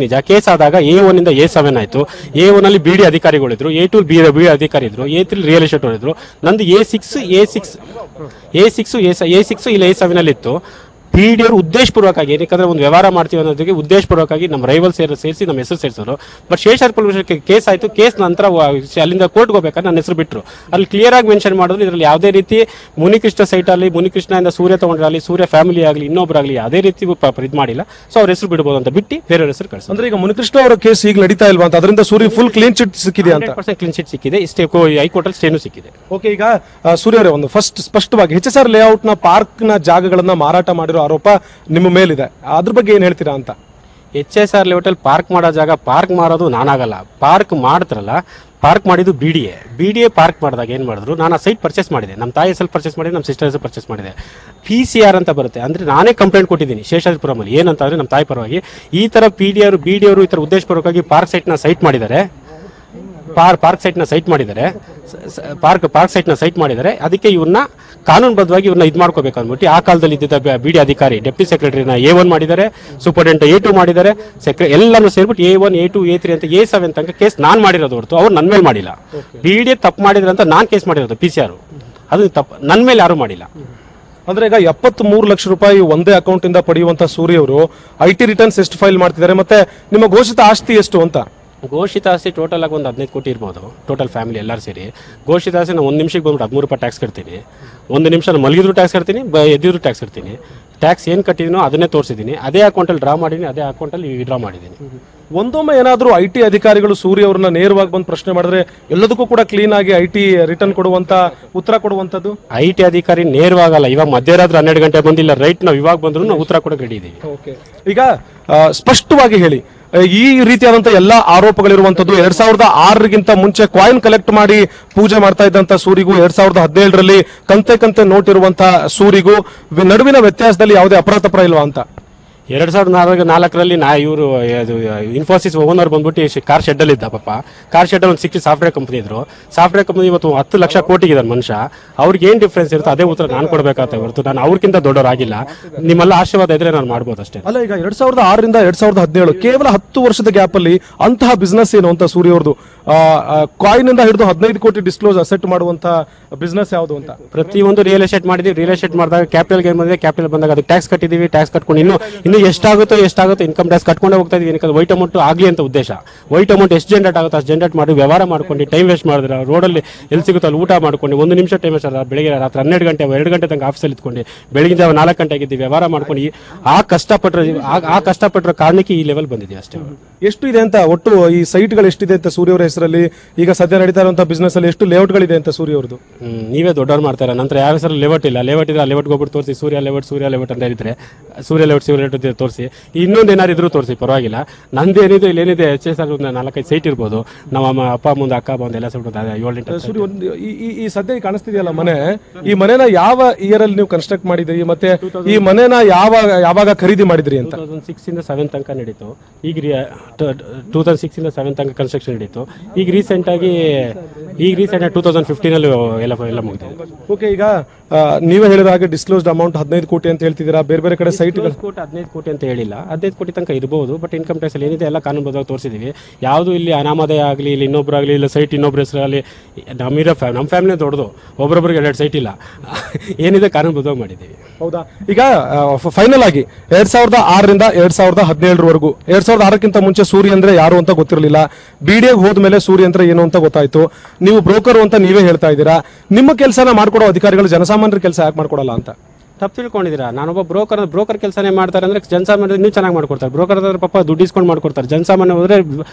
ನಿಜ. ಕೇಸ್ ಆದಾಗ A1 ಇಂದ A7 ಆಯ್ತು. A1 ಅಲ್ಲಿ BD ಅಧಿಕಾರಿಗಳಿದ್ರು, A2 BD ಅಧಿಕಾರಿ ಇದ್ರು, A3 ರಿಯಲ್ ಎಸ್ಟೇಟ್ ಇದ್ರು. ನಂದು A6 ಇಲ್ಲ A7 ಅಲ್ಲಿ ಇತ್ತು. PD ಅವರು ಉದ್ದೇಶಪೂರ್ವಕವಾಗಿ ಏನಕ್ಕೆ ಒಂದು ವ್ಯವಹಾರ ಮಾಡ್ತೀವಿ ಅನ್ನೋದಕ್ಕೆ ಉದ್ದೇಶಪೂರ್ವಕವಾಗಿ ನಮ್ಮ ರೈವಲ್ ಸೇರಿಸಿ ನಮ್ಮ ಹೆಸರು ಸೇರಿಸೋರು. ಬಟ್ ಶೇಷಾದ್ರಿಪುರ ಕೇಸ್ ಆಯಿತು. ಕೇಸ್ ನಂತರ ಅಲ್ಲಿಂದ ಕೋರ್ಟ್ಗೆ ಹೋಗ್ಬೇಕಾದ್ರೆ ನನ್ನ ಹೆಸರು ಬಿಟ್ಟರು. ಅಲ್ಲಿ ಕ್ಲಿಯರ್ ಆಗಿ ಮೆನ್ಷನ್ ಮಾಡಿದ್ರು ಇದರಲ್ಲಿ ಯಾವುದೇ ರೀತಿ ಮುನಿಕೃಷ್ಣ ಸೈಟ್ ಅಲ್ಲಿ ಮುನಿಕೃಷ್ಣದಿಂದ ಸೂರ್ಯ ತಗೊಂಡ್ರಾಗಲಿ ಸೂರ್ಯ ಫ್ಯಾಮಿಲಿ ಆಗಲಿ ಇನ್ನೊಬ್ಬರಾಗಲಿ ಯಾವುದೇ ರೀತಿ ಇದು ಮಾಡಿಲ್ಲ. ಸೊ ಅವ್ರ ಹೆಸರು ಬಿಡ್ಬೋದು ಅಂತ ಬಿಟ್ಟು ಬೇರೆ ಹೆಸರು ಕಳಿಸಿ. ಅಂದ್ರೆ ಈಗ ಮುನಿಕೃಷ್ಣ ಅವರ ಕೇಸ್ ಈಗ ನಡೀತಾ ಇಲ್ವಾ ಅಂತ, ಅದರಿಂದ ಸೂರ್ಯ ಫುಲ್ ಕ್ಲೀನ್ ಚಿಟ್ ಸಿಕ್ಕಿದೆ ಅಂತ? ಕ್ಲೀನ್ ಚಿಟ್ ಸಿಕ್ಕಿದೆ. ಹೈಕೋರ್ಟ್ ಅಲ್ಲಿ ಸ್ಟೇನು ಸಿಕ್ಕಿದೆ. ಓಕೆ, ಈಗ ಸೂರ್ಯ ಅವರೇ ಒಂದು ಸ್ಪಷ್ಟವಾಗಿ HSR ಲೇಔಟ್ ನ ಪಾರ್ಕ್ ನ ಜಾಗಗಳನ್ನ ಮಾರಾಟ ಮಾಡಿರೋ ಆರೋಪ ನಿಮ್ಮ ಮೇಲಿದೆ. ಅದ್ರ ಬಗ್ಗೆ ಏನ್ ಹೇಳ್ತೀರಾ ಅಂತ? HSR ಲೇಔಟಲ್ಲಿ ಪಾರ್ಕ್ ಮಾಡೋ ಜಾಗ ಪಾರ್ಕ್ ಮಾಡೋದು ನಾನಾಗಲ್ಲ. ಪಾರ್ಕ್ ಮಾಡ್ತಾರಲ್ಲ, ಪಾರ್ಕ್ ಮಾಡಿದ್ದು BDA ಪಾರ್ಕ್ ಮಾಡಿದಾಗ ಏನು ಮಾಡಿದ್ರು, ನಾನು ಆ ಸೈಟ್ ಪರ್ಚೇಸ್ ಮಾಡಿದೆ. ನಮ್ಮ ತಾಯಿ ಹೆಸರು ಪರ್ಚೇಸ್ ಮಾಡಿದೆ, ನಮ್ಮ ಸಿಸ್ಟರ್ ಹೆಸರು ಪರ್ಚೇಸ್ ಮಾಡಿದೆ. PCR ಅಂತ ಬರುತ್ತೆ. ಅಂದರೆ ನಾನೇ ಕಂಪ್ಲೇಂಟ್ ಕೊಟ್ಟಿದ್ದೀನಿ ಶೇಷಾದ್ರಿಪುರಮಲ್ಲಿ. ಏನಂತ ಅಂದರೆ ನಮ್ಮ ತಾಯಿ ಪರವಾಗಿ ಈ ಥರ BD ಅವರು ಈ ಥರ ಉದ್ದೇಶಪೂರ್ವಕವಾಗಿ ಪಾರ್ಕ್ ಸೈಟ್ನ ಸೈಟ್ ಮಾಡಿದ್ದಾರೆ. ಪಾರ್ಕ್ ಸೈಟ್ನ ಸೈಟ್ ಮಾಡಿದ್ದಾರೆ. ಅದಕ್ಕೆ ಇವ್ರನ್ನ ಕಾನೂನುಬದ್ಧವಾಗಿ ಇವ್ರನ್ನ ಇದು ಮಾಡ್ಕೋಬೇಕು ಅಂದ್ಬಿಟ್ಟು ಆ ಕಾಲದಲ್ಲಿ ಇದ್ದಿದ್ದ BD ಅಧಿಕಾರಿ ಡೆಪ್ಟಿ ಸೆಕ್ರೆಟರಿನ A1 ಮಾಡಿದ್ದಾರೆ, ಸೂಪರ್ಡೆಂಟ್ A2 ಮಾಡಿದ್ದಾರೆ, ಎಲ್ಲರೂ ಸೇರ್ಬಿಟ್ಟು A1 A2 A3 ಅಂತ A7 ತನಕ ಕೇಸ್ ನಾನು ಮಾಡಿರೋದು ಹೊರತು ಅವ್ರು ನನ್ನ ಮೇಲೆ ಮಾಡಿಲ್ಲ. BD ತಪ್ಪು ಮಾಡಿದ್ರೆ ಅಂತ ನಾನು ಕೇಸ್ ಮಾಡಿರೋದು PCR. ಅದು ತಪ್ಪು, ನನ್ನ ಮೇಲೆ ಯಾರು ಮಾಡಿಲ್ಲ. ಅಂದ್ರೆ ಈಗ 73 ಲಕ್ಷ ರೂಪಾಯಿ ಒಂದೇ ಅಕೌಂಟ್ ಇಂದ ಪಡೆಯುವಂತ ಸೂರ್ಯ ಅವರು IT ರಿಟರ್ನ್ಸ್ ಎಷ್ಟು ಫೈಲ್ ಮಾಡ್ತಿದ್ದಾರೆ, ಮತ್ತೆ ನಿಮ್ಮ ಘೋಷಿತ ಆಸ್ತಿ ಎಷ್ಟು ಅಂತ? ಘೋಷಿತ ಆಸ್ತಿ ಟೋಟಲ್ ಆಗಿ ಒಂದು 15 ಕೋಟಿ ಇರ್ಬೋದು. ಟೋಟಲ್ ಫ್ಯಾಮಿಲಿ ಎಲ್ಲರೂ ಸೇರಿ ಘೋಷಿತ ಆಸ್ತಿ ನಾನು 1 ನಿಮಿಷಕ್ಕೆ ಬಂದ್ಬಿಟ್ಟು 13 ರೂಪಾಯಿ ಟ್ಯಾಕ್ಸ್ ಕಟ್ತೀನಿ. 1 ನಿಮಿಷ ನಾನು ಮಲಗಿದ್ರು ಟ್ಯಾಕ್ಸ್ ಕಟ್ತೀನಿ, ಎದ್ದಿದ್ರು ಟ್ಯಾಕ್ಸ್ ಕಟ್ತೀನಿ. ಟ್ಯಾಕ್ಸ್ ಏನು ಕಟ್ಟಿದ್ದೀನೋ ಅದನ್ನೇ ತೋರಿಸಿದ್ದೀನಿ. ಅದೇ ಅಕೌಂಟಲ್ಲಿ ಡ್ರಾ ಮಾಡಿದ್ದೀನಿ, ಅದೇ ಅಕೌಂಟಲ್ಲಿ ವಿಡ್ರಾ ಮಾಡಿದ್ದೀನಿ. ಒಂದೊಮ್ಮೆ ಏನಾದರೂ IT ಅಧಿಕಾರಿಗಳು ಸೂರ್ಯ ಅವ್ರನ್ನ ನೇರವಾಗಿ ಬಂದು ಪ್ರಶ್ನೆ ಮಾಡಿದ್ರೆ ಎಲ್ಲದಕ್ಕೂ ಕೂಡ ಕ್ಲೀನ್ ಆಗಿ IT ರಿಟರ್ನ್ ಕೊಡುವಂತ ಉತ್ತರ ಕೊಡುವಂತದ್ದು? IT ಅಧಿಕಾರಿ ನೇರವಾಗಲ್ಲ. ಇವಾಗ ಮಧ್ಯರಾತ್ರಿ 12 ಗಂಟೆ ಬಂದಿಲ್ಲ ರೈಟ್, ನಾವು ಇವಾಗ ಬಂದ್ರು ನಾವು ಉತ್ತರ ಕೊಡಕ್ಕೆ ರೆಡಿ ಇದ್ದೀವಿ. ಈಗ ಸ್ಪಷ್ಟವಾಗಿ ಹೇಳಿ, ಈ ರೀತಿಯಾದಂತ ಎಲ್ಲಾ ಆರೋಪಗಳಿರುವಂತದ್ದು 2006ಗಿಂತ ಮುಂಚೆ ಕಾಯಿನ್ ಕಲೆಕ್ಟ್ ಮಾಡಿ ಪೂಜೆ ಮಾಡ್ತಾ ಇದ್ದಂತ ಸೂರಿಗೂ 2017ರಲ್ಲಿ ಕಂತೆ ನೋಟ್ ಇರುವಂತಹ ಸೂರಿಗೂ ನಡುವಿನ ವ್ಯತ್ಯಾಸದಲ್ಲಿ ಯಾವುದೇ ಅಪರಾಧ ಇಲ್ವಾ ಅಂತ? 2004ರಲ್ಲಿ ಇವರು ಇನ್ಫೋಸಿಸ್ ಓನರ್ ಬಂದ್ಬಿಟ್ಟು ಕಾರ್ ಶೆಡ್ ಅಲ್ಲಿ ಇದ್ದ. ಪಾಪ ಕಾರ್ ಶೆಡ್ ಒಂದು 60 ಸಾಫ್ಟ್ವೇರ್ ಕಂಪನಿ ಇದ್ರು. ಸಾಫ್ಟ್ವೇರ್ ಕಂಪನಿ ಇವತ್ತು 10 ಲಕ್ಷ ಕೋಟಿಗಿದ್ದಾರೆ ಮನುಷ್ಯ. ಅವ್ರಿಗೆ ಏನ್ ಡಿಫ್ರೆನ್ಸ್ ಇರುತ್ತೆ ಅದೇ ಉತ್ತರ ನಾನು ಕೊಡಬೇಕಾಗುತ್ತೆ ಹೊರತು ನಾನು ಅವ್ರಿಗಿಂತ ದೊಡ್ಡವರಾಗಿಲ್ಲ. ನಿಮ್ಮೆಲ್ಲ ಆಶೀರ್ವಾದ ಇದ್ರೆ ನಾನು ಮಾಡ್ಬೋದು ಅಷ್ಟೇ. ಅಲ್ಲ, ಈಗ 2006ರಿಂದ 2017 ಕೇವಲ 10 ವರ್ಷದ ಗ್ಯಾಪ್ ಅಲ್ಲಿ ಅಂತಹ ಬಿಸ್ನೆಸ್ ಏನು ಅಂತ ಸೂರ್ಯ ಅವ್ರದ್ದು? ಕಾಯಿನ್ ಇಂದ ಹಿಡಿದು 15 ಕೋಟಿ ಡಿಸ್ಕ್ಲೋಸ್ ಅಸೆಟ್ ಮಾಡುವಂತ ಬಿಸ್ನೆಸ್ ಯಾವುದು ಅಂತ? ಪ್ರತಿಯೊಂದು ರಿಯಲ್ ಎಸ್ಟೇಟ್ ಮಾಡಿದ್ವಿ. ರಿಯಲ್ ಎಸ್ಟೇಟ್ ಮಾಡಿದಾಗ ಕ್ಯಾಪಿಟಲ್ ಗೇನ್ ಬಂದಿದೆ. ಕ್ಯಾಪಿಟಲ್ ಬಂದಾಗ ಅದಕ್ಕೆ ಟ್ಯಾಕ್ಸ್ ಕಟ್ಟಿದೀವಿ. ಟ್ಯಾಕ್ಸ್ ಕಟ್ಕೊಂಡು ಇನ್ನು ಎಷ್ಟಾಗುತ್ತೋ ಇನ್ಕಮ್ ಟ್ಯಾಕ್ಸ್ ಕಟ್ಕೊಂಡೇ ಹೋಗ್ತಾ ಇದೀವಿ. ಏನಕ್ಕೆ ವೈಟ್ ಅಮೌಂಟ್ ಆಗಲಿ ಅಂತ ಉದ್ದೇಶ. ವೈಟ್ ಅಮೌಂಟ್ ಎಷ್ಟು ಜನರೇಟ್ ಆಗುತ್ತೋ ಅಷ್ಟು ಜನರೇಟ್ ಮಾಡಿ ವ್ಯವಹಾರ ಮಾಡ್ಕೊಂಡು ಟೈಮ್ ವೇಸ್ಟ್ ಮಾಡಿದ್ರೆ ರೋಡಲ್ಲಿ ಎಲ್ಲಿ ಸಿಗುತ್ತೋ ಅಲ್ಲಿ ಊಟ ಮಾಡ್ಕೊಂಡು 1 ನಿಮಿಷ ಟೈಮ್ ವೇಸ್ಟ್ ಆದ್ರೆ ಬೆಳಿಗ್ಗೆ ರಾತ್ರಿ 12 ಗಂಟೆ 2 ಗಂಟೆ ತನಕ ಆಫೀಸಲ್ಲಿ ಇದ್ಕೊಂಡು ಬೆಳಗಿನ ಜಾವ 4 ಗಂಟೆಗೆ ಇದ್ದೀವಿ ವ್ಯವಹಾರ ಮಾಡ್ಕೊಂಡು ಆ ಕಷ್ಟಪಟ್ಟರ ಕಾರಣಕ್ಕೆ ಈ ಲೆವೆಲ್ ಬಂದಿದೆ ಅಷ್ಟೇ. ಎಷ್ಟು ಇದೆ ಅಂತ ಒಟ್ಟು ಈ ಸೈಟ್ಗಳು ಎಷ್ಟಿದೆ ಅಂತ ಸೂರ್ಯ ಅವರ ಹೆಸರಲ್ಲಿ ಈಗ ಸದ್ಯ ನಡೀತಾ ಇರುವಂತಹ ಬಿಸ್ನೆಸ್ ಅಲ್ಲಿ ಎಷ್ಟು ಲೇಔಟ್ಗಳಿದೆ ಅಂತ ಸೂರ್ಯ ಅವ್ರದ್ದು? ನೀವೇ ದೊಡ್ಡವ್ರು ಮಾಡ್ತಾರೆ. ನಂತರ ಯಾವ ಹೆಸರು ಲೇಔಟ್ ಇಲ್ಲ. ಲೇಔಟ್ ಇದೆ, ಲೇಔಟ್ಗೆ ಹೋಗ್ಬಿಟ್ಟು ತೋರಿಸಿ ಸೂರ್ಯ ಲೇಔಟ್ ಅಂತ ಹೇಳಿದ್ರೆ ಸೂರ್ಯ ಲೇಔಟ್ ತೋರಿಸಿ, ಇನ್ನೊಂದು ಏನಾರು ಇದ್ರೂ ತೋರಿಸಿ, ಪರವಾಗಿಲ್ಲ. ನಂದೇನಿದೆ ಇಲ್ಲಿ ಏನಿದೆ HS ಒಂದು 4-5 ಸೈಟ್ ಇರ್ಬೋದು. ನಮ್ಮ ಅಪ್ಪ ಮುಂದೆ ಅಕ್ಕ ಬಂದು ಎಲ್ಲ ಸೈಟ್ 7-8 ಈ ಸದ್ಯ ಕಾಣಿಸ್ತಿದೆಯಲ್ಲ ಮನೆ, ಈ ಮನೆನ ಯಾವ ಇಯರ್ ಅಲ್ಲಿ ನೀವು ಕನ್ಸ್ಟ್ರಕ್ಟ್ ಮಾಡಿದ್ರಿ ಮತ್ತೆ ಈ ಮನೆನ ಯಾವಾಗ ಖರೀದಿ ಮಾಡಿದ್ರಿ ಅಂತ? 2006 ಇಂದ 7 ತನಕ ನಡೀತು. ಈಗ 2006 ಇಂದ 7 ತನಕ ಕನ್ಸ್ಟ್ರಕ್ಷನ್ ನಡೀತು. ಈಗ ರೀಸೆಂಟ್ ಆಗಿ 2015 ಅಲ್ಲಿ ಎಲ್ಲ ಮುಗಿದಿದೆ. ಓಕೆ, ಈಗ ನೀವೇ ಹೇಳಿದ ಹಾಗೆ ಡಿಸ್ಕ್ಲೋಸ್ಡ್ ಅಮೌಂಟ್ 15 ಕೋಟಿ ಅಂತ ಹೇಳ್ತಿದ್ದೀರಾ. ಬೇರೆ ಕಡೆ ಸೈಟ್ 15 ಕೋಟಿ ಅಂತ ಹೇಳಿಲ್ಲ, 15 ಕೋಟಿ ತನಕ ಇರಬಹುದು. ಬಟ್ ಇನ್ಕಮ್ ಟ್ಯಾಕ್ಸ್ ಅಲ್ಲಿ ಏನಿದೆ ಎಲ್ಲ ಕಾನೂನುಬದ್ಧವಾಗಿ ತೋರಿಸಿದೀವಿ. ಯಾವುದು ಇಲ್ಲಿ ಅನಾಮಧೇಯ ಆಗಲಿ, ಇಲ್ಲಿ ಇನ್ನೊಬ್ಬರಾಗಲಿ, ಇಲ್ಲ ಸೈಟ್ ಇನ್ನೊಬ್ಬರ ಹೆಸರಲ್ಲಿ, ನಮ್ಮ ಫ್ಯಾಮಿಲಿ ದೊಡ್ಡದು, ಒಬ್ಬರೊಬ್ಬರಿಗೆ 2 ಸೈಟ್ ಇಲ್ಲ. ಏನಿದೆ ಕಾನೂನುಬದ್ಧವಾಗಿ ಮಾಡಿದ್ದೀವಿ. ಹೌದಾ? ಈಗ ಫೈನಲ್ ಆಗಿ 2006ರಿಂದ 2017ರವರೆಗೂ, 2006ಕ್ಕಿಂತ ಮುಂಚೆ ಸೂರ್ಯ ಅಂದ್ರೆ ಯಾರು ಅಂತ ಗೊತ್ತಿರಲಿಲ್ಲ. BDA ಹೋದ್ಮೇಲೆ ಸೂರ್ಯ ಅಂದ್ರೆ ಏನು ಅಂತ ಗೊತ್ತಾಯ್ತು. ನೀವು ಬ್ರೋಕರ್ ಅಂತ ನೀವೇ ಹೇಳ್ತಾ ಇದ್ದೀರಾ. ನಿಮ್ಮ ಕೆಲಸನ ಮಾಡ್ಕೊಡೋ ಅಧಿಕಾರಿಗಳು ಜನಸಾಮಾನ್ಯರ ಕೆಲಸ ಯಾಕೆ ಮಾಡ್ಕೊಡಲ್ಲ ಅಂತ ತಪ್ಪು ತಿಳ್ಕೊಂಡಿದ್ದೀರಾ. ನಾನೊಬ್ಬ ಬ್ರೋಕರ್ ಕೆಲಸನೇ ಮಾಡ್ತಾರೆ ಅಂದ್ರೆ ಜನಸಾಮಾನ್ಯರು ಇನ್ನೂ ಚೆನ್ನಾಗಿ ಮಾಡ್ಕೊಡ್ತಾರೆ. ಬ್ರೋಕರ್ ಆದ್ರೆ ಪಾಪ ದುಡ್ಡು ಇಸ್ಕೊಂಡು ಮಾಡ್ಕೊಡ್ತಾರೆ. ಜನಸಾಮಾನ್ಯ ಹೋದ್ರೆ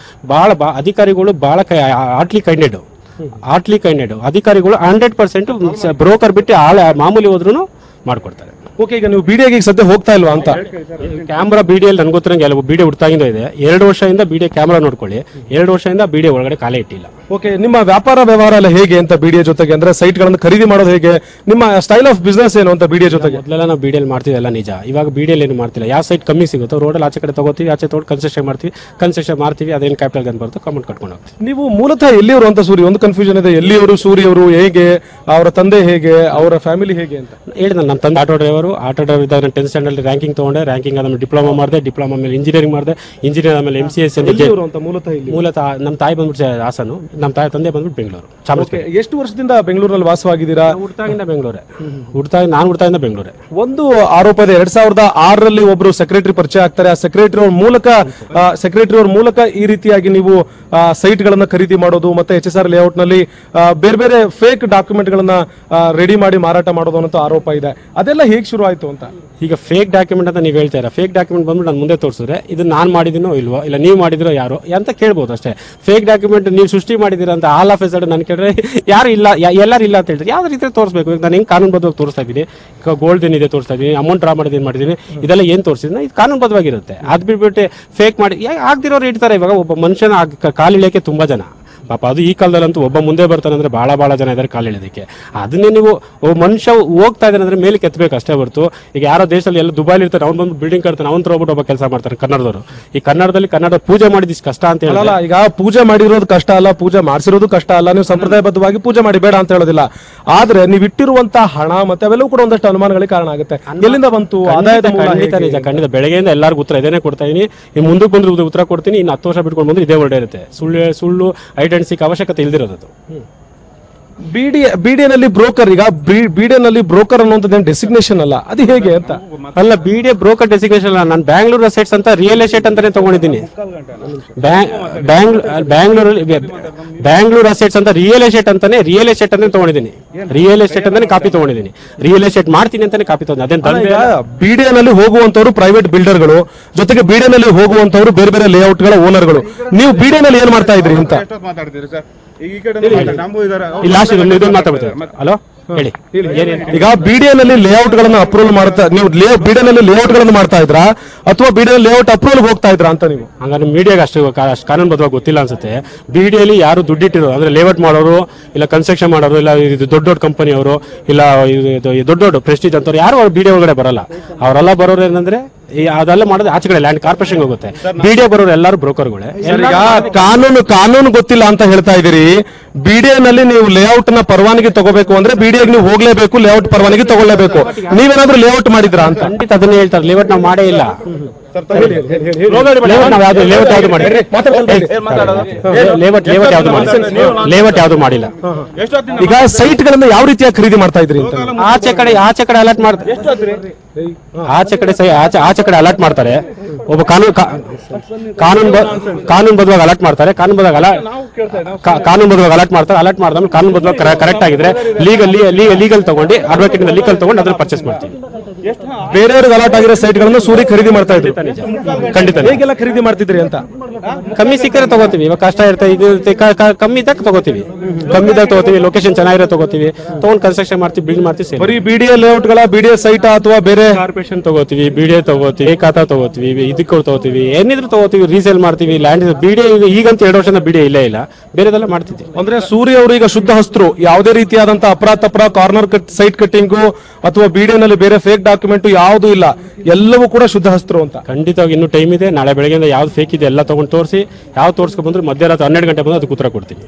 ಭಾಳ ಅಧಿಕಾರಿಗಳು ಭಾಳ ಆಟ್ಲಿ ಕೈಂಡೆಡ್ ಅಧಿಕಾರಿಗಳು 100% ಬ್ರೋಕರ್ ಬಿಟ್ಟು ಮಾಮೂಲಿ ಹೋದ್ರೂ ಮಾಡ್ಕೊಡ್ತಾರೆ. ಓಕೆ, ಈಗ ನೀವು BDA ಸದ್ಯ ಹೋಗ್ತಾ ಇಲ್ವಾ ಅಂತ? ಕ್ಯಾಮ್ರಾ BDA ನನ್ಗೆ ಗೊತ್ತಿರಂಗೆ BDA ಹುಡ್ತಾಗಿಂದ ಇದೆ. 2 ವರ್ಷದಿಂದ BDA ಕ್ಯಾಮ್ರಾ ನೋಡ್ಕೊಳ್ಳಿ, 2 ವರ್ಷದಿಂದ BDA ಒಳಗಡೆ ಕಾಲೇ ಇಟ್ಟಿಲ್ಲ. ಓಕೆ, ನಿಮ್ಮ ವ್ಯಾಪಾರ ವ್ಯವಹಾರ ಎಲ್ಲ ಹೇಗೆ ಅಂತ BDA ಜೊತೆಗೆ? ಅಂದ್ರೆ ಸೈಟ್ ಗಳನ್ನು ಖರೀದಿ ಮಾಡೋದು ಹೇಗೆ? ನಿಮ್ಮ ಸ್ಟೈಲ್ ಆಫ್ ಬಿಸ್ನೆಸ್ ಏನು ಅಂತ BDA ಜೊತೆಗೆ? ಮೊದಲೆಲ್ಲ ನಾವು BDA ಮಾಡ್ತಿದ್ದೆಲ್ಲ ನಿಜ. ಇವಾಗ BDA ಏನು ಮಾಡ್ತಿಲ್ಲ. ಯಾವ ಸೈಟ್ ಕಮ್ಮಿ ಸಿಗುತ್ತೋ ರೋಡಲ್ಲಿ ಆಚೆ ಕಡೆ ತಗೋತೀವಿ, ಆಚೆ ತಗೊಂಡು ಕನ್ಸ್ಟ್ರಕ್ಷನ್ ಮಾಡ್ತೀವಿ. ಅದೇನು ಕ್ಯಾಪಿಟಲ್ ಗನ್ ಬರುತ್ತೋ ಅಮೌಂಟ್ ಕಟ್ಕೊಂಡು ಹೋಗ್ತೀವಿ. ನೀವು ಮೂಲತಃ ಎಲ್ಲಿಯವರು ಅಂತ ಸೂರ್ಯ? ಒಂದು ಕನ್ಫ್ಯೂಷನ್ ಇದೆ. ಎಲ್ಲಿಯವರು ಸೂರ್ಯ ಅವರು? ಹೇಗೆ ಅವರ ತಂದೆ ಹೇಗೆ, ಅವರ ಫ್ಯಾಮಿಲಿ ಹೇಗೆ ಅಂತ ಹೇಳಿದ. ನಮ್ಮ ತಂದೆ ಆಟೋ ಡ್ರೈವರ್ ಇದ್ದಾಗ 10th ಸ್ಟ್ಯಾಂಡರ್ಡ್ ರ್ಯಾಂಕಿಂಗ್ ತಗೊಂಡೆ. ರ್ಯಾಂಕಿಂಗ್ ಆದ್ಮೇಲೆ ಡಿಪ್ಲೊಮಾ ಮಾಡಿದೆ. ಡಿಪ್ಲೊಮಾ ಮೇಲೆ ಇಂಜಿನಿಯರಿಂಗ್ ಮಾಡಿದೆ. ಇಂಜಿನಿಯರ್ ಆಮೇಲೆ MCS. ಮೂಲತಃ ನಮ್ಮ ತಾಯಿ ಬಂದ್ಬಿಟ್ಟು ಹಾಸನು, ನಮ್ಮ ತಂದೆ ಬಂದ್ಬಿಟ್ಟು ಬೆಂಗಳೂರು. ಎಷ್ಟು ವರ್ಷದಿಂದ ಬೆಂಗಳೂರಲ್ಲಿ ವಾಸವಾಗಿದ್ದೀರಾ? ಹುಡ್ತಾಗಿಂದ ಬೆಂಗಳೂರೇ. ನಾನು ಹುಡ್ತಾಗಿಂದ ಬೆಂಗಳೂರೇ. ಒಂದು ಆರೋಪ ಇದೆ, 2006ರಲ್ಲಿ ಒಬ್ರು ಸೆಕ್ರೆಟರಿ ಪರಿಚಯ ಆಗ್ತಾರೆ. ಆ ಸೆಕ್ರೆಟರಿ ಅವ್ರ ಮೂಲಕ ಈ ರೀತಿಯಾಗಿ ನೀವು ಸೈಟ್ ಗಳನ್ನ ಖರೀದಿ ಮಾಡೋದು ಮತ್ತೆ HSR ಲೇಔಟ್ ನಲ್ಲಿ ಬೇರೆ ಫೇಕ್ ಡಾಕ್ಯುಮೆಂಟ್ ಗಳನ್ನ ರೆಡಿ ಮಾಡಿ ಮಾರಾಟ ಮಾಡೋದು ಅನ್ನೋ ಆರೋಪ ಇದೆ. ಅದೆಲ್ಲ ಹೇಗೆ ಶುರು ಆಯ್ತು ಅಂತ? ಈಗ ಫೇಕ್ ಡಾಕ್ಯುಮೆಂಟ್ ಅಂತ ನೀವು ಹೇಳ್ತೀರಾ. ಫೇಕ್ ಡಾಕ್ಯುಮೆಂಟ್ ಬಂದ್ಬಿಟ್ಟು ನಾನು ಮುಂದೆ ತೋರಿಸಿದ್ರೆ ಇದು ನಾನು ಮಾಡಿದಿನೋ ಇಲ್ವೋ, ಇಲ್ಲ ನೀವು ಮಾಡಿದಿರೋ ಯಾರೋ ಅಂತ ಕೇಳ್ಬೋದು ಅಷ್ಟೇ. ಫೇಕ್ ಡಾಕ್ಯುಮೆಂಟ್ ನೀವು ಸೃಷ್ಟಿ ಮಾಡಿದಿರ ಅಂತ ಆಲ್ ಆಫ್ ಎ ಸಡನ್ ನಾನು ಕೇಳಿದ್ರೆ ಯಾರು ಇಲ್ಲ, ಎಲ್ಲರೂ ಇಲ್ಲ ಅಂತ ಹೇಳ್ತಾರೆ. ಯಾವ ರೀತಿ ತೋರಿಸಬೇಕು? ನಾನು ಹೆಂಗೆ ಕಾನೂನುಬದ್ಧವಾಗಿ ತೋರಿಸ್ತಾ ಇದ್ದೀನಿ. ಗೋಲ್ಡ್ ಏನಿದೆ ತೋರಿಸ್ತಾ ಇದ್ದೀನಿ, ಅಮೌಂಟ್ ಡ್ರಾ ಮಾಡಿದ್ದೀನಿ, ಇದೆಲ್ಲ ಏನು ತೋರಿಸಿದ್ರೆ ಇದು ಕಾನೂನುಬದ್ಧವಾಗಿರುತ್ತೆ. ಅದು ಬಿಟ್ಬಿಟ್ಟು ಫೇಕ್ ಮಾಡಿ ಆಗ್ದಿರೋರು ಇಡ್ತಾರೆ. ಇವಾಗ ಒಬ್ಬ ಮನುಷ್ಯನ ಕಾಲಿಳಿಯೋಕೆ ತುಂಬಾ ಜನ ಪಾಪ. ಅದು ಈ ಕಾಲದಲ್ಲಂತೂ ಒಬ್ಬ ಮುಂದೆ ಬರ್ತಾನೆ ಅಂದ್ರೆ ಭಾಳ ಜನ ಇದ್ದಾರೆ ಕಾಲಿಳಿಯೋದಕ್ಕೆ. ಅದನ್ನೇ ನೀವು ಒಬ್ಬ ಮನುಷ್ಯ ಹೋಗ್ತಾ ಇದ್ದಾನೆ ಅಂದ್ರೆ ಮೇಲೆ ಕೆತ್ತಬೇಕು ಅಷ್ಟೇ ಹೊರತು, ಈಗ ಯಾರೋ ದೇಶದಲ್ಲಿ ಎಲ್ಲ ದುಬೈಲಿ ಇರ್ತಾರೆ, ಅವ್ನು ಬಂದು ಬಿಲ್ಡಿಂಗ್ ಕಟ್ತಾನೆ, ಅವ್ನು ಹೋಗ್ಬಿಟ್ಟು ಒಬ್ಬ ಕೆಲಸ ಮಾಡ್ತಾರೆ ಕನ್ನಡದವರು. ಈ ಕನ್ನಡ ಪೂಜೆ ಮಾಡಿದಿಷ್ಟು ಕಷ್ಟ ಅಂತ ಹೇಳಲ್ಲ. ಈಗ ಪೂಜೆ ಮಾಡಿರೋದು ಕಷ್ಟ ಅಲ್ಲ, ಪೂಜೆ ಮಾಡಿಸಿರೋದು ಕಷ್ಟ ಅಲ್ಲ. ನೀವು ಸಂಪ್ರದಾಯಬದ್ಧವಾಗಿ ಪೂಜೆ ಮಾಡಿ ಬೇಡ ಅಂತ ಹೇಳೋದಿಲ್ಲ. ಆದ್ರೆ ನೀವು ಇಟ್ಟಿರುವಂತಹ ಹಣ ಮತ್ತೆ ಅವೆಲ್ಲವೂ ಕೂಡ ಒಂದಷ್ಟು ಅನುಮಾನಗಳಿಗೆ ಕಾರಣ ಆಗುತ್ತೆ. ಎಲ್ಲಿಂದ ಬಂತು ಆದಾಯದ ಮೂಲ? ಖಂಡಿತ ಬೆಳಗ್ಗೆಯಿಂದ ಎಲ್ಲರಿಗೂ ಉತ್ತರ ಇದೇನೆ ಕೊಡ್ತಾ ಇದೀನಿ. ಈ ಮುಂದಕ್ಕೆ ಬಂದ್ರೆ ಉತ್ತರ ಕೊಡ್ತೀನಿ. ಇನ್ನು 10 ವರ್ಷ ಬಿಟ್ಕೊಂಡು ಬಂದ್ರೆ ಇದೇ ಒಳ್ಳೆ ಇರುತ್ತೆ. ಸುಳ್ಳು ಐಡೆಂಟಿಟಿ ಅವಶ್ಯಕತೆ ಇಲ್ದಿರೋದು. BDA ಬ್ರೋಕರ್, ಈಗ BDA ಬ್ರೋಕರ್ ಅನ್ನುವಂಥದ್ದು ಡೆಸಿಗ್ನೇಷನ್ ಅಲ್ಲ, ಅದು ಹೇಗೆ ಅಂತ? ಅಲ್ಲ, BDA ಬ್ರೋಕರ್ ಡೆಸಿಗ್ನೇಷನ್ ಅಲ್ಲ. ನಾನು ಬ್ಯಾಂಗ್ಳೂರ್ ಅಸೆಟ್ಸ್ ಅಂತ ರಿಯಲ್ ಎಸ್ಟೇಟ್ ಅಂತಾನೆ ತಗೊಂಡಿದ್ದೀನಿ. ಬ್ಯಾಂಗ್ಳೂರ್ ಅಸೆಟ್ಸ್ ಅಂತ ರಿಯಲ್ ಎಸ್ಟೇಟ್ ಅಂತಾನೆ ತಗೊಂಡಿದ್ದೀನಿ. ರಿಯಲ್ ಎಸ್ಟೇಟ್ ಅಂತಾನೆ ಕಾಪಿ ತಗೊಂಡಿದ್ದೀನಿ. ರಿಯಲ್ ಎಸ್ಟೇಟ್ ಮಾಡ್ತೀನಿ ಅಂತಾನೆ ಕಾಪಿ ತಗೊಂಡು. ಅದೇನು BDA ಹೋಗುವಂತವ್ರು ಪ್ರೈವೇಟ್ ಬಿಲ್ಡರ್ಗಳು, ಜೊತೆಗೆ BDA ಹೋಗುವಂತವ್ರು ಬೇರೆ ಲೇಔಟ್ಗಳ ಓನರ್ಗಳು. ನೀವು BDA ಏನ್ ಮಾಡ್ತಾ ಇದ್ರಿ ಅಂತ? ಹಲೋ ಹೇಳಿ. ಈಗ BDA ಲೇಔಟ್ ಗಳನ್ನ ಅಪ್ರೂವಲ್ ಮಾಡ್ತಾ, ನೀವು BDA ಲೇಔಟ್ ಗಳನ್ನ ಮಾಡ್ತಾ ಇದ್ರಾ ಅಥವಾ BDA ಲೇಔಟ್ ಅಪ್ರೂವಲ್ ಹೋಗ್ತಾ ಇದ್ರಾ ಅಂತ? ನೀವು ಹಂಗಾರೆ ಮೀಡಿಯಾಗೆ ಅಷ್ಟು ಕಾನೂನುಬದ್ಧವಾಗಿ ಗೊತ್ತಿಲ್ಲ ಅನ್ಸುತ್ತೆ. BDA ಯಾರು ದುಡ್ಡಿಟ್ಟಿರೋ ಅಂದ್ರೆ ಲೇಔಟ್ ಮಾಡೋರು, ಇಲ್ಲ ಕನ್ಸ್ಟ್ರಕ್ಷನ್ ಮಾಡೋರು, ಇಲ್ಲ ದೊಡ್ಡ ಕಂಪನಿ ಅವರು, ಇಲ್ಲ ದೊಡ್ಡ ಪ್ರೆಸ್ಟೀಜ್ ಅಂತವ್ರು ಯಾರು BDA ಒಳಗಡೆ ಬರಲ್ಲ. ಅವರೆಲ್ಲ ಬರೋರು ಏನಂದ್ರೆ ಅದೆಲ್ಲ ಮಾಡೋದು ಆಚೆ ಕಡೆ ಲ್ಯಾಂಡ್ ಕಾರ್ಪೊರೇಷನ್ ಹೋಗುತ್ತೆ. BDA ಬರೋರು ಎಲ್ಲರೂ ಬ್ರೋಕರ್ಗಳೇ. ಕಾನೂನು ಗೊತ್ತಿಲ್ಲ ಅಂತ ಹೇಳ್ತಾ ಇದೀರಿ. BDA ನೀವು ಲೇಔಟ್ ನ ಪರವಾನಗಿ ತಗೋಬೇಕು ಅಂದ್ರೆ BDA ನೀವು ಹೋಗ್ಲೇಬೇಕು, ಲೇಔಟ್ ಪರವಾನಗಿ ತಗೊಳ್ಳೇಬೇಕು. ನೀವೇನಾದ್ರೂ ಲೇಔಟ್ ಮಾಡಿದ್ರಾ ಅಂತ? ಖಂಡಿತ ಅದನ್ನೇ ಹೇಳ್ತಾರೆ. ಲೇಔಟ್ ನಾವು ಮಾಡೇ ಇಲ್ಲ. ಲೇಔಟ್ ಯಾವ್ದು ಮಾಡಿಲ್ಲ. ಈಗ ಸೈಟ್ ಗಳನ್ನ ಯಾವ ರೀತಿಯಾಗಿ ಖರೀದಿ ಮಾಡ್ತಾ ಇದ್ರಿ ಅಂತ? ಆಚೆ ಕಡೆ ಅಲರ್ಟ್ ಮಾಡ್ತಾರೆ. ಆಚೆ ಕಡೆ ಅಲರ್ಟ್ ಮಾಡ್ತಾರೆ. ಒಬ್ಬ ಕಾನೂನುಬದ್ಧವಾಗಿ ಅಲರ್ಟ್ ಮಾಡ್ತಾರೆ. ಕಾನೂನುಬದ್ಧವಾಗಿ ಅಲರ್ಟ್ ಮಾಡ್ತಾರೆ. ಅಲರ್ಟ್ ಮಾಡಿದ್ರೆ ಕಾನೂನುಬದ್ಧವಾಗಿ ಕರೆಕ್ಟ್ ಆಗಿದ್ರೆ ಲೀಗಲ್ ತಗೊಂಡು ಅಡ್ವೊಕೇಟ್ ಲೀಗಲ್ ತಗೊಂಡು ಅದನ್ನ ಪರ್ಚೇಸ್ ಮಾಡ್ತೀವಿ. ಬೇರೆಯವ್ರಿಗೆ ಅಲರ್ಟ್ ಆಗಿರೋ ಸೈಟ್ ಗಳನ್ನ ಸೂರಿ ಖರೀದಿ ಮಾಡ್ತಾ ಇದ್ರು. ಖಂಡಿತ. ಹೇಗೆಲ್ಲ ಖರೀದಿ ಮಾಡ್ತಿದ್ರಿ ಅಂತ? ಕಮ್ಮಿ ಸಿಕ್ಕರೆ ತಗೋತೀವಿ. ಇವಾಗ ಕಷ್ಟ ಇರ್ತದೆ, ಇದು ಕಮ್ಮಿ ಇದ್ದಾಗ ತಗೋತೀವಿ, ಲೊಕೇಶನ್ ಚೆನ್ನಾಗಿರೋ ತಗೋತೀವಿ, ತಗೊಂಡು ಕನ್ಸ್ಟ್ರಕ್ಷನ್ ಮಾಡ್ತೀವಿ, ಬಿಲ್ಡ್ ಮಾಡ್ತೀವಿ. ಬರೀ ಬಿಡಿಎ ಲೇಔಟ್ಗಳ ಬಿಡಿಎ ಸೈಟ್ ಅಥವಾ ಬೇರೆ ಕಾರ್ಪೊರೇಷನ್ ತಗೋತೀವಿ, ಬಿಡಿಎ ತಗೋತೀವಿ, ಖಾತಾ ತಗೋತೀವಿ, ಇದಕ್ಕೆ ತಗೋತೀವಿ, ಏನಿದ್ರು ತಗೋತೀವಿ, ರೀಸೇಲ್ ಮಾಡ್ತೀವಿ. ಲ್ಯಾಂಡ್ ಬಿಡಿಎ ಈಗಂತ 2 ವರ್ಷದ ಬಿಡಿಎ ಇಲ್ಲೇ ಇಲ್ಲ, ಬೇರೆದೆಲ್ಲ ಮಾಡ್ತಿದ್ವಿ. ಅಂದ್ರೆ ಸೂರ್ಯ ಅವರು ಈಗ ಶುದ್ಧ ಹಸ್ತರು, ಯಾವುದೇ ರೀತಿಯಾದಂತಹ ಅಪರಾಧ ಕಾರ್ನರ್ ಸೈಟ್ ಕಟ್ಟಿಂಗು ಅಥವಾ ಬಿಡಿಎನಲ್ಲಿ ಬೇರೆ ಫೇಕ್ ಡಾಕ್ಯುಮೆಂಟ್ ಯಾವುದು ಇಲ್ಲ, ಎಲ್ಲವೂ ಕೂಡ ಶುದ್ಧ ಹಸ್ತರು ಅಂತ. ಖಂಡಿತವಾಗಿ ಇನ್ನೂ ಟೈಮ್ ಇದೆ. ನಾಳೆ ಬೆಳಗ್ಗೆಯಿಂದ ಯಾವ್ದು ಫೇಕ್ ಇದೆ ಎಲ್ಲ ತಗೊಂಡು ತೋರಿಸಿ, ಯಾವ ತೋರಿಸ್ಕೊ ಬಂದ್ರೆ ಮಧ್ಯರಾತ್ರಿ 12 ಗಂಟೆ ಬಂದು ಅದಕ್ಕೆ ಉತ್ತರ ಕೊಡ್ತೀವಿ.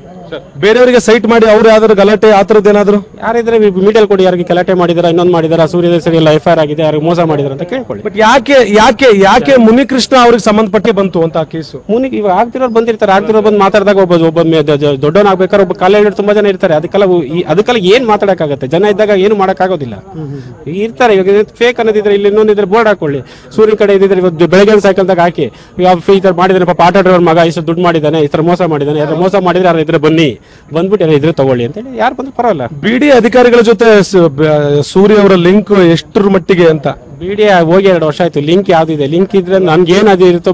ಬೇರೆಯವರಿಗೆ ಸೈಟ್ ಮಾಡಿ ಅವ್ರು ಯಾವ್ದಾದ್ರು ಗಲಾಟೆ ಆ ಥರದ್ದು ಏನಾದ್ರು ಯಾರಿದ್ರೆ ಮೀಡಿಯಲ್ ಕೊಡಿ, ಯಾರಿಗೆ ಗಲಾಟೆ ಮಾಡಿದಾರ, ಇನ್ನೊಂದು ಮಾಡಿದಾರ, ಸೂರ್ಯದ ಸರಿ FIR ಆಗಿದೆ, ಯಾರಿಗೆ ಮೋಸ ಮಾಡಿದಾರೆ ಅಂತ ಕೇಳ್ಕೊಳ್ಳಿ. ಬಟ್ ಯಾಕೆ ಮುನಿಕೃಷ್ಣ ಅವ್ರಿಗೆ ಸಂಬಂಧಪಟ್ಟೆ ಬಂತು ಅಂತ ಆ ಕೇಸು? ಮುನಿಗೆ ಇವಾಗ ಆಗ್ತಿರೋರು ಬಂದಿರ್ತಾರೆ, ಆಗ್ತಿರೋರು ಬಂದು ಮಾತಾಡಿದಾಗ ಒಬ್ಬ ದೊಡ್ಡವನಾಗ್ಬೇಕಾದ್ರೆ ಒಬ್ಬ ಕಾಲೇಜ್ ತುಂಬಾ ಜನ ಇರ್ತಾರೆ. ಅದಕ್ಕೆಲ್ಲ ಏನ್ ಮಾತಾಡಕ್ಕಾಗತ್ತೆ? ಜನ ಇದ್ದಾಗ ಏನು ಮಾಡಕ್ಕಾಗೋದಿಲ್ಲ. ಇರ್ತಾರೆ. ಇವಾಗ ಫೇಕ್ ಅನ್ನೋದಿದ್ರೆ ಇಲ್ಲಿ ಇನ್ನೊಂದಿದ್ರೆ ಬೋರ್ಡ್ ಹಾಕೊಳ್ಳಿ, ಸೂರ್ಯ ಕಡೆ ಇದ್ರೆ ಇವತ್ತು ಬೆಳಗ್ಗೆ ಸೈಕಲ್ದಾಗ ಹಾಕಿ ಈ ತರ ಮಾಡಿದಾನೆ, ಪಾಪ ಆಟೋ ಡ್ರೈವರ್ ಮಗ ಇಷ್ಟು ದುಡ್ಡು ಮಾಡಿದಾನೆ, ಈ ತರ ಮೋಸ ಮಾಡಿದಾನೆ, ಯಾರು ಮೋಸ ಮಾಡಿದ್ರೆ ಯಾರು ಇದ್ರೆ ಬನ್ನಿ, ಬಂದ್ಬಿಟ್ಟು ಎಲ್ಲ ಇದ್ರೆ ತಗೊಳ್ಳಿ ಅಂತ ಹೇಳಿ ಯಾರು ಬಂದ್ರೆ ಪರವಾಗಿಲ್ಲ. ಬಿಡಿ ಅಧಿಕಾರಿಗಳ ಜೊತೆ ಸೂರ್ಯ ಅವರ ಲಿಂಕ್ ಎಷ್ಟರ ಮಟ್ಟಿಗೆ ಅಂತ? ಬಿಡಿ ಹೋಗಿ 2 ವರ್ಷ ಆಯ್ತು. ಲಿಂಕ್ ಯಾವ್ದಿದೆ? ಲಿಂಕ್ ಇದ್ರೆ ನನ್ಗೆ ಏನಾದ್ರು ಇರುತ್ತೋ,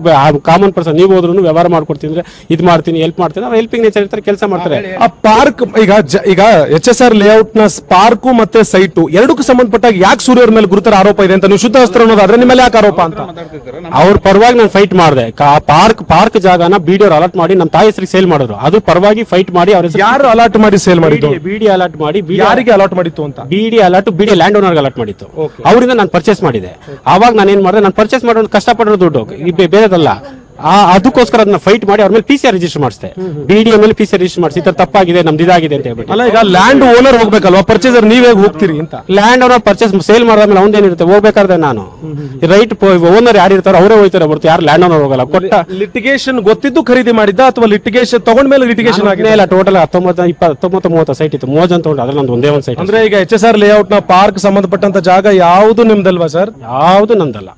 ಕಾಮನ್ ಪರ್ಸನ್ ನೀವು ಹೋದ್ರು ವ್ಯವಹಾರ ಮಾಡ್ಕೊಡ್ತೀನಿ, ಇದು ಮಾಡ್ತೀನಿ, ಹೆಲ್ಪ್ ಮಾಡ್ತೀನಿ, ಅವ್ರು ಹೆಲ್ಪಿಂಗ್ ನೇಚರ್ ಇರ್ತಾರೆ, ಕೆಲಸ ಮಾಡ್ತಾರೆ. ಆ ಪಾರ್ಕ್ ಈಗ HSR ಲೇಔಟ್ ನ ಪಾರ್ಕು ಮತ್ತೆ ಸೈಟು ಎರಡಕ್ಕೂ ಸಂಬಂಧಪಟ್ಟಾಗ ಯಾಕೆ ಸೂರ್ಯ ಅವ್ರ ಮೇಲೆ ಗುರುತರ ಆರೋಪ ಇದೆ ಅಂತ? ನೀವು ಶುದ್ಧ ಹಸ್ತ್ರ ಅನ್ನೋದಾದ್ರೆ ನಿಮ್ಮ ಮೇಲೆ ಯಾಕೆ ಆರೋಪ ಅಂತ? ಅವ್ರ ಪರವಾಗಿ ನಾನು ಫೈಟ್ ಮಾಡಿದೆ. ಪಾರ್ಕ್ ಜಾಗನ ಬಿಡಿ ಅವ್ರು ಅಲಾಟ್ ಮಾಡಿ ನಮ್ಮ ತಾಯಿ ಹೆಸರಿಗೆ ಸೇಲ್ ಮಾಡಿದ್ರು. ಅದು ಪರವಾಗಿ ಫೈಟ್ ಮಾಡಿ ಅವ್ರ ಯಾರು ಅಲಾಟ್ ಮಾಡಿ ಸೇಲ್ ಮಾಡಿದ್ದು? ಬಿಡಿ ಅಲಾಟ್ ಮಾಡಿ. ಯಾರಿಗೆ ಅಲಾಟ್ ಮಾಡಿತ್ತು ಅಂತ? ಬಿಡಿ ಲ್ಯಾಂಡ್ ಓನರ್ಗೆ ಅಲಾಟ್ ಮಾಡಿತ್ತು. ಅವರಿಂದ ನಾನು ಪರ್ಚೇಸ್ ಮಾಡಿದೆ. ಅವಾಗ ನಾನು ಏನ್ ಮಾಡಿದೆ, ನಾನು ಪರ್ಚೇಸ್ ಮಾಡೋದು ಕಷ್ಟಪಡೋ ದುಡ್ಡು ಬೇರೆದಲ್ಲ, ಅದಕ್ಕೋಸ್ಕರ ಅದನ್ನ ಫೈಟ್ ಮಾಡಿ ಅವ್ರ ಮೇಲೆ PCR ರಿಜಿಸ್ಟರ್ ಮಾಡಿಸ್ತೆ. BDA ಮೇಲೆ PCR ರಿಜಿಸ್ಟರ್ ಮಾಡಿಸಿ, ಈ ತರ ತಪ್ಪಾಗಿದೆ, ನಮ್ದು ಇದಾಗಿದೆ ಅಂತ ಹೇಳ್ಬಿಟ್ಟು. ಅಲ್ಲ, ಈಗ ಲ್ಯಾಂಡ್ ಓನರ್ ಹೋಗ್ಬೇಕಲ್ವಾ, ಪರ್ಚೇಸರ್ ನೀವೇ ಹೋಗ್ತೀರಿ ಅಂತ? ಲ್ಯಾಂಡ್ ಓನರ್ ಪರ್ಚೇಸ್ ಸೇಲ್ ಮಾಡಿದ್ಮೇಲೆ ಅವ್ನೇನಿರುತ್ತೆ, ಹೋಗ್ಬೇಕಾದ್ರೆ ನಾನು ರೈಟ್ ಓನರ್ ಯಾರು ಇರ್ತಾರೋ ಅವರೇ ಹೋಗ್ತಾರೆ ಹೊರತು ಯಾರು ಲ್ಯಾಂಡ್ ಓನರ್ ಹೋಗಲ್ಲ. ಕೊಟ್ಟ ಲಿಟಿಗೇಷನ್ ಗೊತ್ತಿದ್ದು ಖರೀದಿ ಮಾಡಿದ್ದ ಅಥವಾ ಲಿಟಿಗೇಷನ್ ತಗೊಂಡ್ಮೇಲೆ ಲಿಟಿಗೇಷನ್ ಆಗಿಲ್ಲ? ಟೋಟಲ್ 19-20 ಸೈಟ್ ಇತ್ತು, ಮೋಜ್ ಅಂತ ಅದ್ರಲ್ಲಿ ನಂದು ಒಂದೇ ಒಂದು ಸೈಟ್. ಅಂದ್ರೆ ಈಗ HSR ಲೇಔಟ್ ನ ಪಾರ್ಕ್ ಸಂಬಂಧಪಟ್ಟಂತ ಜಾಗ ಯಾವುದು ನಿಮ್ದಲ್ವಾ ಸರ್? ಯಾವುದು ನಂದಲ್ಲ.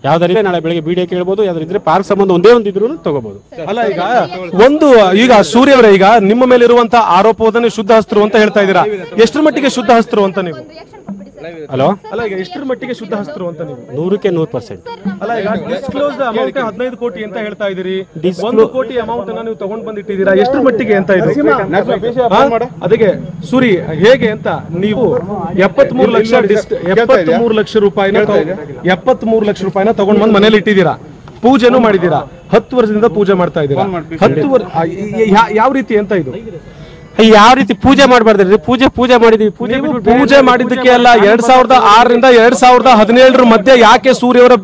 ಯಾವ್ದಾದ್ರೆ ನಾಳೆ ಬೆಳಿಗ್ಗೆ BDA ಕೇಳ್ಬೋದು, ಯಾವ್ದಾದ್ರೆ ಪಾರ್ಕ್ ಸಂಬಂಧ ಒಂದೇ ಒಂದು ಇದ್ರು ತಗೋಬಹುದು. ಅಲ್ಲ, ಈಗ ಸೂರ್ಯ ಅವರೇ, ಈಗ ನಿಮ್ಮ ಮೇಲೆ ಇರುವಂತ ಆರೋಪವನ್ನ ಶುದ್ಧ ಹಸ್ತರು ಅಂತ ಹೇಳ್ತಾ ಇದ್ದೀರಾ. ಎಷ್ಟರ ಮಟ್ಟಿಗೆ ಶುದ್ಧ ಹಸ್ತರು ಅಂತ ನೀವು? ಹಲೋ, ಅಲ್ಲ, ಈಗ ಎಷ್ಟರ ಮಟ್ಟಿಗೆ ಶುದ್ಧ ಹಸ್ತರು ಅಂತ ನೀವು? 100ಕ್ಕೆ 100%. ಅಲ್ಲ, ಈಗ ಡಿಸ್ಕ್ಲೋಸ್ಡ್ ಅಮೌಂಟ್ 15 ಕೋಟಿ ಅಂತ ಹೇಳ್ತಾ ಇದೀರಿ. 1 ಕೋಟಿ ಅಮೌಂಟ್ ಅನ್ನ ನೀವು ತಗೊಂಡ್ ಬಂದಿಟ್ಟಿದ್ದೀರಾ. ಎಷ್ಟರ ಮಟ್ಟಿಗೆ ಅಂತ ಇದು? ಅದಕ್ಕೆ ಸೂರಿ ಹೇಗೆ ಅಂತ ನೀವು 73 ಲಕ್ಷ ರೂಪಾಯಿನ 73 ಲಕ್ಷ ರೂಪಾಯಿನ ತಗೊಂಡ್ ಬಂದು ಮನೇಲಿ ಇಟ್ಟಿದ್ದೀರಾ, ಪೂಜೆನೂ ಮಾಡಿದೀರಾ, 10 ವರ್ಷದಿಂದ ಪೂಜೆ ಮಾಡ್ತಾ ಇದ್ದೀರಾ. 10 ವರ್ಷ ಯಾವ ರೀತಿ ಅಂತ ಇದು? ಯಾವ ರೀತಿ ಪೂಜೆ ಮಾಡಬಾರ್ದ್ರಿ? ಪೂಜೆ ಮಾಡಿದೀವಿ. ಪೂಜೆ ಮಾಡಿದ್ದಕ್ಕೆ ಅಲ್ಲ, 2006ರಿಂದ 2017 ಮಧ್ಯೆ ಯಾಕೆ ಸೂರ್ಯ ಅವರ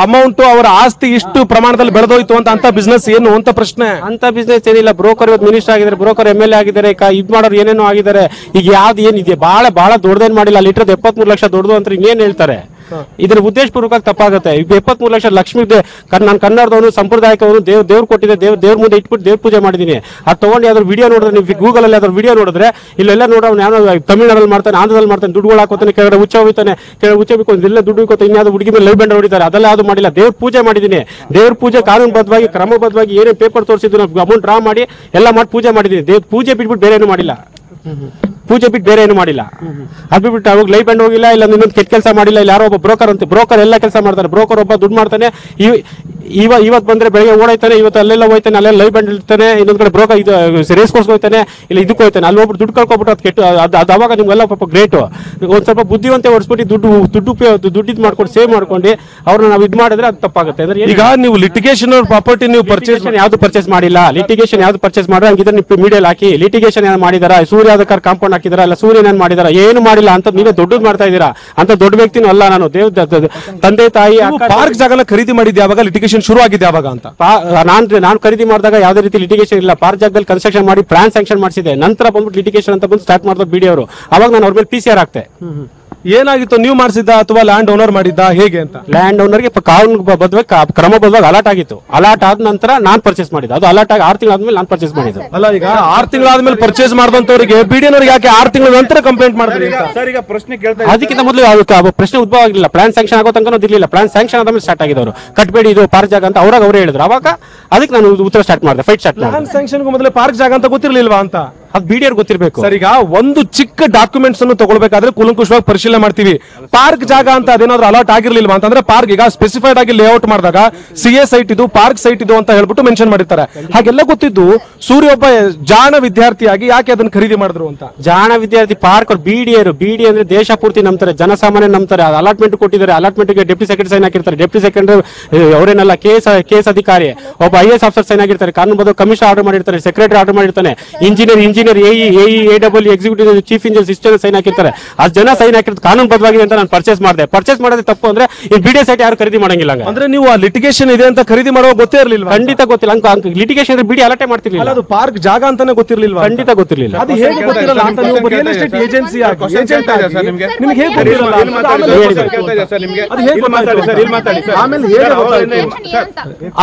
ಅಮೌಂಟ್, ಅವರ ಆಸ್ತಿ ಇಷ್ಟು ಪ್ರಮಾಣದಲ್ಲಿ ಬೆಳೆದೋಯ್ತು ಅಂತ ಬಿಸ್ನೆಸ್ ಏನು ಅಂತ ಪ್ರಶ್ನೆ. ಅಂತ ಬಿಸ್ನೆಸ್ ಏನಿಲ್ಲ. ಬ್ರೋಕರ್ ಇವತ್ತು ಮಿನಿಸ್ಟರ್ ಆಗಿದ್ದಾರೆ, ಬ್ರೋಕರ್ MLA ಆಗಿದ್ದಾರೆ, ಇದ್ ಮಾಡೋರು ಏನೇನೋ ಆಗಿದ್ದಾರೆ. ಈಗ ಯಾವ್ದು ಏನಿದೆ ಬಹಳ ದೊಡ್ಡದೇನ್ ಮಾಡಿಲ್ಲ. ಅಲ್ಲಿ ಇಟ್ಟರೆ 73 ಲಕ್ಷ ದೊಡ್ಡದು ಅಂತ ಇನ್ನೇನ್ ಹೇಳ್ತಾರೆ? ಇದ್ರ ಉದ್ದೇಶಪೂರ್ವಕವಾಗಿ ತಪ್ಪಾಗುತ್ತೆ. ಈಗ 73 ಲಕ್ಷ ಲಕ್ಷ್ಮಿ ನಾನು ಕನ್ನಡದವನು, ಸಂಪ್ರದಾಯಕವನು, ದೇವ್ರು ಕೊಟ್ಟಿದೆ, ದೇವ್ರ ಮುಂದೆ ಇಟ್ಬಿಟ್ಟು ದೇವ್ರ ಪೂಜೆ ಮಾಡಿದೀನಿ. ಅದು ತಗೊಂಡು ಯಾವ್ದಾದ್ರು ವಿಡಿಯೋ ನೋಡಿದ್ರೆ, ನೀವು ಗೂಗಲ್ ಅಲ್ಲಿ ಯಾವ್ದಾದ್ರು ವಿಡಿಯೋ ನೋಡಿದ್ರೆ, ಇಲ್ಲೆಲ್ಲ ನೋಡ್ರೆ ಅವ್ನು ಯಾವ ತಮಿಳ್ನಾಡಲ್ಲಿ ಮಾಡ್ತಾನೆ, ಆಂಧ್ರದಲ್ಲಿ ಮಾಡ್ತಾನೆ, ದುಡ್ಡುಗಳು ಹಾಕೋತಾನೆ, ಕೆಳಗಡೆ ಹುಚ್ಚ ಹೋಗ್ತಾನೆ, ಬಿಟ್ಟು ಎಲ್ಲ ದುಡ್ಡು ಹೋಗ್ತಾನೆ, ಇನ್ಯಾವ್ದು ಹುಡುಗಿ ಮೇಲೆ ಲೈವ್ ಬ್ಯಾಂಡ್ ಹೊಡಿತಾರೆ. ಅದೆಲ್ಲ ಯಾವ್ದು ಮಾಡಿಲ್ಲ. ದೇವ್ರ ಪೂಜೆ ಮಾಡಿದೀನಿ. ದೇವ್ರ ಪೂಜೆ ಕಾನೂನುಬದ್ಧವಾಗಿ ಕ್ರಮಬದ್ಧವಾಗಿ ಏನೇ ಪೇಪರ್ ತೋರಿಸಿದ್ರು ಅಮೌಂಟ್ ಡ್ರಾ ಮಾಡಿ ಎಲ್ಲ ಮಾಡಿ ಪೂಜೆ ಮಾಡಿದೀನಿ. ದೇವ್ರ ಪೂಜೆ ಬಿಟ್ಬಿಟ್ಟು ಬೇರೆ ಏನು ಮಾಡಿಲ್ಲ. ಅದು ಬಿಟ್ಟು ಅವಾಗ ಲೈವ್ ಬ್ಯಾಂಡ್ ಹೋಗಿಲ್ಲ, ಇಲ್ಲ ಇನ್ನೊಂದು ಕೆಟ್ಟ ಕೆಲಸ ಮಾಡಿಲ್ಲ. ಇಲ್ಲ ಯಾರೋ ಒಬ್ಬ ಬ್ರೋಕರ್ ಎಲ್ಲ ಕೆಲಸ ಮಾಡ್ತಾರೆ. ಬ್ರೋಕರ್ ಒಬ್ಬ ದುಡ್ಡು ಮಾಡ್ತಾನೆ. ಇವತ್ತು ಬಂದ್ರೆ ಬೆಳಗ್ಗೆ ಓಡಾಯ್ತಾನೆ, ಇವತ್ತು ಅಲ್ಲೆಲ್ಲ ಹೋಯ್ತಾನೆ, ಅಲ್ಲೆಲ್ಲ ಲೈವ್ ಬ್ಯಾಂಡ್ ಇರ್ತಾನೆ, ಇನ್ನೊಂದು ಕಡೆ ಬ್ರೋಕರ್ ಇದು ರೇಸ್ ಕೋರ್ಸ್ ಹೋಗ್ತಾನೆ, ಇಲ್ಲ ಇದಕ್ಕೆ ಹೋಗ್ತಾನೆ, ಅಲ್ಲಿ ಒಬ್ರು ದುಡ್ಡು ಕಳ್ಕೊಬಿಟ್ಟು ಅದು ಕೆಟ್ಟು ಅದು ಅವಾಗ ನಿಮ್ಗೆಲ್ಲ ಪಾಪ ಗ್ರೇಟ್. ಒಂದ್ ಸ್ವಲ್ಪ ಬುದ್ಧಿವಂತೆ ಓಡಿಸ್ಬಿಟ್ಟು ದುಡ್ಡು ಮಾಡ್ಕೊಂಡು ಸೇವ್ ಮಾಡ್ಕೊಂಡು ಅವ್ರನ್ನ ನಾವು ಇದು ಮಾಡಿದ್ರೆ ಅದು ತಪ್ಪಾಗುತ್ತೆ. ಅಂದ್ರೆ ಈಗ ನೀವು ಲಿಟಿಗೇಷನ್ ಪ್ರಾಪರ್ಟಿ ನೀವು ಯಾವ್ದು ಪರ್ಚೇಸ್ ಮಾಡಿಲ್ಲ. ಲಿಟಿಗೇಷನ್ ಯಾವ್ದು ಪರ್ಚೇಸ್ ಮಾಡಿದ್ರೆ ಹಂಗಿದ್ರೆ ನೀವು ಮೀಡಿಯಲ್ ಹಾಕಿ ಲಿಟಿಗೇಷನ್ ಏನ್ ಮಾಡಿದಾರ, ಸೂರ್ಯಾಧಿಕಾರ ಕಾಂಪೌಂಡ್ ಹಾಕಿದಾರ, ಇಲ್ಲ ಸೂರ್ಯನ ಏನ್ ಮಾಡಿದಾರ, ಏನು ಮಾಡಿಲ್ಲ ಅಂತ ನೀವೇ ದೊಡ್ಡದು ಮಾಡ್ತಾ ಇದ್ದೀರಾ. ಅಂತ ದೊಡ್ಡ ವ್ಯಕ್ತಿನೂ ಅಲ್ಲ ನಾನು. ತಂದೆ ತಾಯಿ ಪಾರ್ಕ್ ಜಾಗನ ಖರೀದಿ ಮಾಡಿದ್ದೆ ಯಾವಾಗ, ಲಿಟಿಗೇಷನ್ ಶುರು ಆಗಿದೆ ಯಾವಾಗ ಅಂತ? ನಾನು ಖರೀದಿ ಮಾಡಿದಾಗ ಯಾವುದೇ ರೀತಿ ಲಿಟಿಗೇಷನ್ ಇಲ್ಲ. ಪಾರ್ಕ್ ಜಾಗದಲ್ಲಿ ಕನ್ಸ್ಟ್ರಕ್ಷನ್ ಮಾಡಿ ಪ್ಲಾನ್ ಸ್ಯಾಂಕ್ಷನ್ ಮಾಡಿಸಿದೆ. ನಂತರ ಬಂದ್ಬಿಟ್ಟು ಲಿಟಿಗೇಷನ್ ಅಂತ ಬಂದು ಸ್ಟಾರ್ಟ್ ಮಾಡಿದ್ರು BDA ಅವರು. ಅವಾಗ ನಾನು ಅವ್ರ ಮೇಲೆ PCR ಹಾಕ್ತೆ. ಏನಾಗಿತ್ತು? ನೀವು ಮಾಡಿಸಿದ್ದ ಅಥವಾ ಲ್ಯಾಂಡ್ ಓನರ್ ಮಾಡಿದ್ದ, ಹೇಗೆ ಅಂತ? ಲ್ಯಾಂಡ್ ಓನರ್ಗೆ ಕಾನೂನುಬದ್ಧವಾಗಿ ಕ್ರಮಬದ್ಧವಾಗಿ ಅಲಾಟ್ ಆಗಿತ್ತು. ಅಲಾಟ್ ಆದ ನಂತರ ನಾನ್ ಪರ್ಚೇಸ್ ಮಾಡಿದ್ದು. ಅದು ಅಲಾಟ್ ಆಗಿ 6 ತಿಂಗಳಾದ್ಮೇಲೆ ನಾನು ಪರ್ಚೇಸ್ ಮಾಡಿದ್ದು. ಅಲ್ಲ, ಈಗ 6 ತಿಂಗಳಾದ್ಮೇಲೆ ಪರ್ಚೇಸ್ ಮಾಡಿದಂತವರಿಗೆ BDA ಯಾಕೆ 6 ತಿಂಗಳ ನಂತರ ಕಂಪ್ಲೇಂಟ್ ಮಾಡಿದ್ರಿ? ಅದಕ್ಕಿಂತ ಮೊದಲು ಪ್ರಶ್ನೆ ಉದ್ಭವ ಆಗಿಲ್ಲ. ಪ್ಲಾನ್ ಸ್ಯಾಂಕ್ಷನ್ ಆಗೋ ತನಕ ಇರ್ಲಿಲ್ಲ. ಪ್ಲಾನ್ ಸ್ಯಾಂಕ್ಷನ್ ಆದ್ಮೇಲೆ ಸ್ಟಾರ್ಟ್ ಆಗಿದ್ದವರು ಕಟ್ಬೇಡಿ ಇದು ಪಾರ್ಕ್ ಜಾಗ ಅಂತ ಅವರೇ ಹೇಳಿದ್ರು. ಅವಾಗ ಅದಕ್ಕೆ ನಾನು ಉತ್ತರ ಸ್ಟಾರ್ಟ್ ಮಾಡಿದೆ, ಫೈಟ್ ಸ್ಟಾರ್ಟ್ ಮಾಡಿದೆ. ಪ್ಲಾನ್ ಸ್ಯಾಂಕ್ಷನ್ ಮೊದಲೇ ಪಾರ್ಕ್ ಜಾಗ ಅಂತ ಗೊತ್ತಿರ್ಲಿಲ್ವಾ ಅಂತ? ಅದು ಬಿಡಿಆರ್ ಗೊತ್ತಿರಬೇಕು ಸರ್. ಈಗ ಒಂದು ಚಿಕ್ಕ ಡಾಕ್ಯುಮೆಂಟ್ಸ್ ಅನ್ನು ತಗೊಳ್ಬೇಕಾದ್ರೆ ಕೂಲಂಕುಷವಾಗಿ ಪರಿಶೀಲನೆ ಮಾಡ್ತೀವಿ. ಪಾರ್ಕ್ ಜಾಗ ಅಂತ ಅದೇನಾದ್ರೂ ಅಲಾಟ್ ಆಗಿರ್ಲಿಲ್ವಾ ಅಂತಂದ್ರೆ ಪಾರ್ಕ್ ಈಗ ಸ್ಪೆಸಿಫೈಡ್ ಆಗಿ ಲೇಔಟ್ ಮಾಡಿದಾಗ ಸಿಎ ಸೈಟ್ ಇದು, ಪಾರ್ಕ್ ಸೈಟ್ ಇದು ಅಂತ ಹೇಳ್ಬಿಟ್ಟು ಮೆನ್ಷನ್ ಮಾಡಿರ್ತಾರೆ. ಹಾಗೆಲ್ಲ ಗೊತ್ತಿದ್ದು ಸೂರ್ಯ ಒಬ್ಬ ಜಾಣ ವಿದ್ಯಾರ್ಥಿಯಾಗಿ ಯಾಕೆ ಅದನ್ನ ಖರೀದಿ ಮಾಡಿದ್ರು ಅಂತ. ಜಾಣ ವಿದ್ಯಾರ್ಥಿ ಪಾರ್ಕ್ ಬಿಡಿಆರ್ ಅಂದ್ರೆ ದೇಶ ಪೂರ್ತಿ ನಂಬ್ತಾರೆ, ಜನಸಾಮಾನ್ಯ ನಂಬ್ತಾರೆ. ಅಲಾಟ್ಮೆಂಟ್ ಕೊಟ್ಟಿದ್ದಾರೆ, ಅಲಾಟ್ಮೆಂಟ್ ಗೆ ಡೆಪ್ಟಿ ಸೆಕ್ರೆಟರಿ ಸೈನ್ ಹಾಕಿರ್ತಾರೆ. ಡೆಪ್ಟಿ ಸೆಕ್ರೆಟರಿ ಅವರೇನಲ್ಲ ಕೆಎಸ್ ಅಧಿಕಾರಿ, ಒಬ್ಬ IAS ಆಫೀಸರ್ ಸೈನ್ ಆಗಿರ್ತಾರೆ. ಕಾನೂನು ಕಮಿಷನ್ ಆರ್ಡರ್ ಮಾಡಿರ್ತಾರೆ, ಸೆಕ್ರೆಟರಿ ಆರ್ಡರ್ ಮಾಡಿರ್ತಾನೆ, engineer AE executive chief engineer ಇಷ್ಟೆಲ್ಲ ಸೈನ್ ಹಾಕಿರ್ತಾರೆ. ಆ ಜನ ಸೈನ್ ಹಾಕಿರ್ತಾರೆ ಕಾನೂನುಬದ್ಧವಾಗಿದೆ ಅಂತ ನಾನು ಪರ್ಚೇಸ್ ಮಾಡೋದೇ ತಪ್ಪು ಅಂದ್ರೆ ಈ ಬಿಡಿಎ ಸೈಟ್ ಯಾರು ಖರೀದಿ ಮಾಡಂಗಿಲ್ಲ. ಅಂದ್ರೆ ನೀವು ಆ ಲಿಟಿಗೇಷನ್ ಇದೆ ಅಂತ ಖರೀದಿ ಮಾಡುವ ಗೊತ್ತೇ ಇರಲಿಲ್ಲ? ಖಂಡಿತ ಗೊತ್ತಿಲ್ಲ. ಲಿಟಿಗೇಷನ್ ಬಿಡಿ ಅಲಾಟೆ ಮಾಡ್ತಿರ್ಲಿಲ್ಲ. ಅದು ಪಾರ್ಕ್ ಜಾಗ ಅಂತಾನೆ ಗೊತ್ತಿರಲಿಲ್ವಾ? ಖಂಡಿತ ಗೊತ್ತಿರಲಿಲ್ಲ. ಅದು ಹೇಗೆ ಗೊತ್ತಿರಲ್ಲ ಅಂತ ನೀವು ರಿಯಲ್ ಎಸ್ಟೇಟ್ ಏಜೆನ್ಸಿ ನಿಮಗೆ ಹೇಗೆ ಗೊತ್ತಿರಲ್ಲ?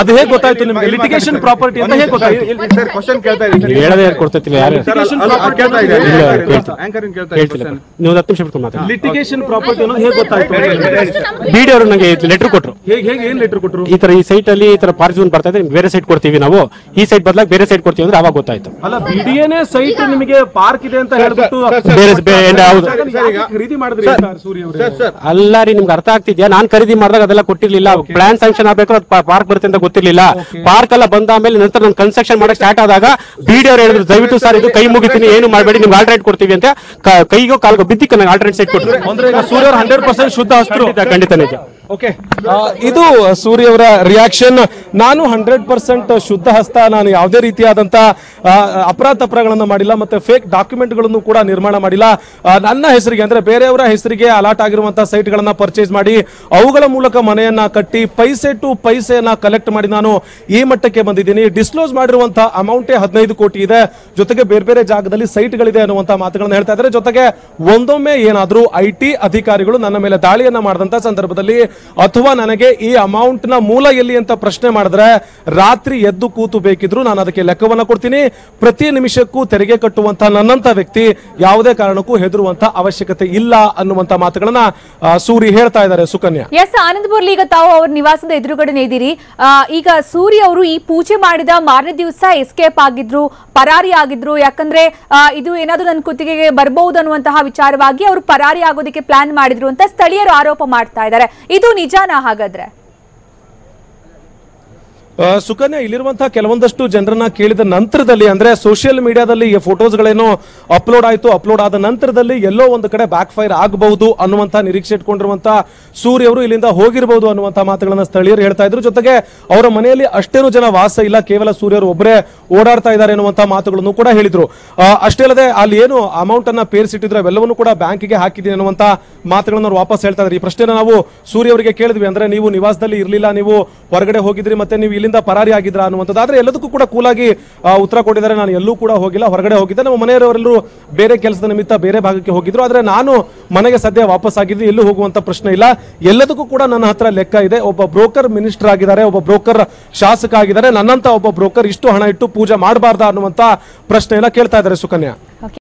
ಅದು ಹೇಗೆ ಗೊತ್ತಾಯ್ತು ನಿಮಗೆ ಲಿಟಿಗೇಷನ್ ಪ್ರಾಪರ್ಟಿ ಅಂತ ಹೇಗೆ ಗೊತ್ತಾಯ್ತು? ಹೇಳದೇ ಕೊಡ್ತಿಲ್ಲ ಯಾರು. ನೀವು 10 ನಿಮಿಷ ಬಿಟ್ಟು ಮಾತಾಡಿ. ಲಿಟಿಗೇಷನ್ ಪ್ರಾಪರ್ಟಿ ಅನ್ನೋದು ಹೇಗೆ ಗೊತ್ತಾಯ್ತು? ಬಿಡಿ ಅವರು ನನಗೆ ಲೆಟರ್ ಕೊಟ್ಟರು. ಹೇಗೆ ಏನ್ ಲೆಟರ್ ಕೊಟ್ಟರು? ಈ ತರ ಈ ಸೈಟ್ ಅಲ್ಲಿ ಈ ತರ ಪಾರ್ಕ್ ಬರ್ತಾ ಇದೆ, ಬೇರೆ ಸೈಟ್ ಕೊಡ್ತೀವಿ ನಾವು, ಈ ಸೈಟ್ ಬದಲಾಗಿ ಬೇರೆ ಸೈಟ್ ಕೊಡ್ತೀವಿ ಅಂದ್ರೆ ಅವಾಗ ಗೊತ್ತಾಯ್ತು. ಅಲ್ಲ, ಬಿಡಿಎನೇ ಸೈಟ್ ನಿಮಗೆ ಪಾರ್ಕ್ ಇದೆ ಅಂತ ಹೇಳ್ಬಿಟ್ಟು ಖರೀದಿ ಮಾಡಿದ್ರಿ ಸೂರ್ಯ ಅವರೇ? ಅಲ್ಲ ರೀ, ನಿಮ್ಗೆ ಅರ್ಥ ಆಗ್ತಿದ್ಯಾ? ನಾನ್ ಖರೀದಿ ಮಾಡಿದಾಗ ಅದೆಲ್ಲ ಕೊಟ್ಟಿರ್ಲಿಲ್ಲ. ಪ್ಲಾನ್ ಸ್ಯಾಂಕ್ಷನ್ ಆಗ್ಬೇಕು, ಪಾರ್ಕ್ ಬರುತ್ತೆ ಅಂತ ಗೊತ್ತಿರ್ಲಿಲ್ಲ. ಪಾರ್ಕ್ ಎಲ್ಲ ಬಂದ ಮೇಲೆ ನಂತರ ನಾನು ಕನ್ಸ್ಟ್ರಕ್ಷನ್ ಮಾಡಕ್ ಸ್ಟಾರ್ಟ್ ಆದಾಗ ಬಿಡಿ ಅವ್ರು ಹೇಳಿದ್ರು, ದಯವಿಟ್ಟು ಸರ್ ಇದು ಕೈ ಮುಗಿತೀನಿ, ಏನು ಮಾಡಬೇಡಿ, ನಿಮ್ಗೆ ಆಲ್ಟರ್ನೇಟ್ ಕೊಡ್ತೀವಿ ಅಂತ. ಕೈಗೋ ಕಾಲ್ಗೋ ಬಿದ್ದಿಕ್ಕ ನಂಗೆ ಆಲ್ಟರ್ನೇಟ್ ಸೈಟ್ ಕೊಟ್ಟರು. ಅಂದ್ರೆ ಈಗ ಸೂರ್ಯ 100% ಶುದ್ಧ ಹಸ್ತರು. ಖಂಡಿತ ನಿಜ. ಓಕೆ, ಇದು ಸೂರ್ಯ ಅವರ ರಿಯಾಕ್ಷನ್. ನಾನು 100% ಶುದ್ಧ ಹಸ್ತ, ನಾನು ಯಾವುದೇ ರೀತಿಯಾದಂತ ಅಪರಾಧಗಳನ್ನ ಮಾಡಿಲ್ಲ, ಮತ್ತೆ ಫೇಕ್ ಡಾಕ್ಯುಮೆಂಟ್ ಗಳನ್ನು ಕೂಡ ನಿರ್ಮಾಣ ಮಾಡಿಲ್ಲ. ನನ್ನ ಹೆಸರಿಗೆ ಅಂದ್ರೆ ಬೇರೆಯವರ ಹೆಸರಿಗೆ ಅಲಾಟ್ ಆಗಿರುವಂತಹ ಸೈಟ್ ಗಳನ್ನ ಪರ್ಚೇಸ್ ಮಾಡಿ ಅವುಗಳ ಮೂಲಕ ಮನೆಯನ್ನ ಕಟ್ಟಿ ಪೈಸೆ ಟು ಪೈಸೆಯನ್ನ ಕಲೆಕ್ಟ್ ಮಾಡಿ ನಾನು ಈ ಮಟ್ಟಕ್ಕೆ ಬಂದಿದ್ದೀನಿ. ಡಿಸ್ಕ್ಲೋಸ್ ಮಾಡಿರುವಂತಹ ಅಮೌಂಟೇ 15 ಕೋಟಿ ಇದೆ, ಜೊತೆಗೆ ಬೇರೆ ಬೇರೆ ಜಾಗದಲ್ಲಿ ಸೈಟ್ಗಳಿದೆ ಅನ್ನುವಂತಹ ಮಾತುಗಳನ್ನ ಹೇಳ್ತಾ ಇದ್ದಾರೆ. ಜೊತೆಗೆ ಒಂದೊಮ್ಮೆ ಏನಾದ್ರೂ IT ಅಧಿಕಾರಿಗಳು ನನ್ನ ಮೇಲೆ ದಾಳಿಯನ್ನ ಮಾಡಿದಂತ ಸಂದರ್ಭದಲ್ಲಿ ಅಥವಾ ನನಗೆ ಈ ಅಮೌಂಟ್ ನ ಮೂಲ ಎಲ್ಲಿ ಅಂತ ಪ್ರಶ್ನೆ ಮಾಡಿದ್ರೆ ರಾತ್ರಿ ಎದ್ದು ಕೂತು ಬೇಕಿದ್ರು ನಾನು ಅದಕ್ಕೆ ಲೆಕ್ಕವನ್ನ ಕೊಡ್ತೀನಿ. ಪ್ರತಿ ನಿಮಿಷಕ್ಕೂ ತೆರಿಗೆ ಕಟ್ಟುವಂತ ನನ್ನಂತ ವ್ಯಕ್ತಿ ಯಾವುದೇ ಕಾರಣಕ್ಕೂ ಹೆದರುವಂತ ಅವಶ್ಯಕತೆ ಇಲ್ಲ ಅನ್ನುವಂತ ಮಾತುಗಳನ್ನ ಸೂರಿ ಹೇಳ್ತಾ ಇದ್ದಾರೆ. ಸುಕನ್ಯಾ, ಎಸ್ ಆನಂದ್ ಬೋರ್ಲಿ, ಈಗ ತಾವು ಅವ್ರ ನಿವಾಸದ ಎದುರುಗಡೆ ಇದ್ದೀರಿ. ಈಗ ಸೂರಿ ಅವರು ಈ ಪೂಜೆ ಮಾಡಿದ ಮಾರನೇ ದಿವಸ ಎಸ್ಕೇಪ್ ಆಗಿದ್ರು, ಪರಾರಿ ಆಗಿದ್ರು. ಯಾಕಂದ್ರೆ ಇದು ಏನಾದ್ರು ನನ್ನ ಕುತ್ತಿಗೆಗೆ ಬರಬಹುದು ಅನ್ನುವಂತಹ ವಿಚಾರವಾಗಿ ಅವರು ಪರಾರಿ ಆಗೋದಕ್ಕೆ ಪ್ಲಾನ್ ಮಾಡಿದ್ರು ಅಂತ ಸ್ಥಳೀಯರು ಆರೋಪ ಮಾಡ್ತಾ ಇದ್ದಾರೆ. ಇದು ನಿಜಾನಾ ಹಾಗಾದ್ರೆ? ಸುಕನ್ಯಾ, ಇಲ್ಲಿರುವಂತಹ ಕೆಲವೊಂದಷ್ಟು ಜನರನ್ನ ಕೇಳಿದ ನಂತರದಲ್ಲಿ, ಅಂದ್ರೆ ಸೋಷಿಯಲ್ ಮೀಡಿಯಾದಲ್ಲಿ ಈ ಫೋಟೋಸ್ಗಳೇನೋ ಅಪ್ಲೋಡ್ ಆದ ನಂತರದಲ್ಲಿ ಎಲ್ಲೋ ಒಂದು ಕಡೆ ಬ್ಯಾಕ್ ಫೈರ್ ಆಗಬಹುದು ಅನ್ನುವಂತ ನಿರೀಕ್ಷೆ ಇಟ್ಕೊಂಡಿರುವಂತಹ ಸೂರ್ಯ ಅವರು ಇಲ್ಲಿಂದ ಹೋಗಿರಬಹುದು ಅನ್ನುವಂತ ಮಾತುಗಳನ್ನ ಸ್ಥಳೀಯರು ಹೇಳ್ತಾ ಇದ್ರು. ಜೊತೆಗೆ ಅವರ ಮನೆಯಲ್ಲಿ ಅಷ್ಟೇನು ಜನ ವಾಸ ಇಲ್ಲ, ಕೇವಲ ಸೂರ್ಯರು ಒಬ್ಬರೇ ಓಡಾಡ್ತಾ ಇದ್ದಾರೆ ಅನ್ನುವಂತ ಮಾತುಗಳನ್ನು ಕೂಡ ಹೇಳಿದ್ರು. ಅಷ್ಟೇ ಅಲ್ಲದೆ ಅಲ್ಲಿ ಏನು ಅಮೌಂಟ್ ಅನ್ನ ಪೇರಿಸಿಟ್ಟಿದ್ರು ಅವೆಲ್ಲವನ್ನು ಕೂಡ ಬ್ಯಾಂಕಿಗೆ ಹಾಕಿದ್ದೀನಿ ಅನ್ನುವಂತ ಮಾತುಗಳನ್ನು ವಾಪಸ್ ಹೇಳ್ತಾ ಇದ್ದಾರೆ. ಈ ಪ್ರಶ್ನೆನ ನಾವು ಸೂರ್ಯ ಅವರಿಗೆ ಕೇಳಿದ್ವಿ, ಅಂದ್ರೆ ನೀವು ನಿವಾಸದಲ್ಲಿ ಇರಲಿಲ್ಲ, ನೀವು ಹೊರಗಡೆ ಹೋಗಿದ್ರಿ, ಮತ್ತೆ ನೀವು ಇಲ್ಲಿಂದ ಪರಾರಿ ಆಗಿದ್ರ ಅನ್ನುವಂಥದ್ದು. ಆದ್ರೆ ಎಲ್ಲದಕ್ಕೂ ಕೂಡ ಕೂಲಾಗಿ ಉತ್ತರ ಕೊಟ್ಟಿದ್ದಾರೆ. ನಾನು ಎಲ್ಲೂ ಕೂಡ ಹೋಗಿಲ್ಲ, ಹೊರಗಡೆ ಹೋಗಿದ್ದೆ, ನಮ್ಮ ಮನೆಯವರೆಲ್ಲರೂ ಬೇರೆ ಕೆಲಸದ ನಿಮಿತ್ತ ಬೇರೆ ಭಾಗಕ್ಕೆ ಹೋಗಿದ್ರು. ಆದ್ರೆ ನಾನು ಮನೆಗೆ ಸದ್ಯ ವಾಪಸ್ ಆಗಿದ್ದು, ಎಲ್ಲೂ ಹೋಗುವಂತ ಪ್ರಶ್ನೆ ಇಲ್ಲ. ಎಲ್ಲದಕ್ಕೂ ಕೂಡ ನನ್ನ ಹತ್ರ ಲೆಕ್ಕ ಇದೆ. ಒಬ್ಬ ಬ್ರೋಕರ್ ಮಿನಿಸ್ಟರ್ ಆಗಿದ್ದಾರೆ, ಒಬ್ಬ ಬ್ರೋಕರ್ ಶಾಸಕ ಆಗಿದ್ದಾರೆ, ನನ್ನಂತ ಒಬ್ಬ ಬ್ರೋಕರ್ ಇಷ್ಟು ಹಣ ಇಟ್ಟು ಪೂಜೆ ಮಾಡಬಾರ್ದ ಅನ್ನುವಂತ ಪ್ರಶ್ನೆಯನ್ನ ಕೇಳ್ತಾ ಇದ್ದಾರೆ ಸುಕನ್ಯಾ.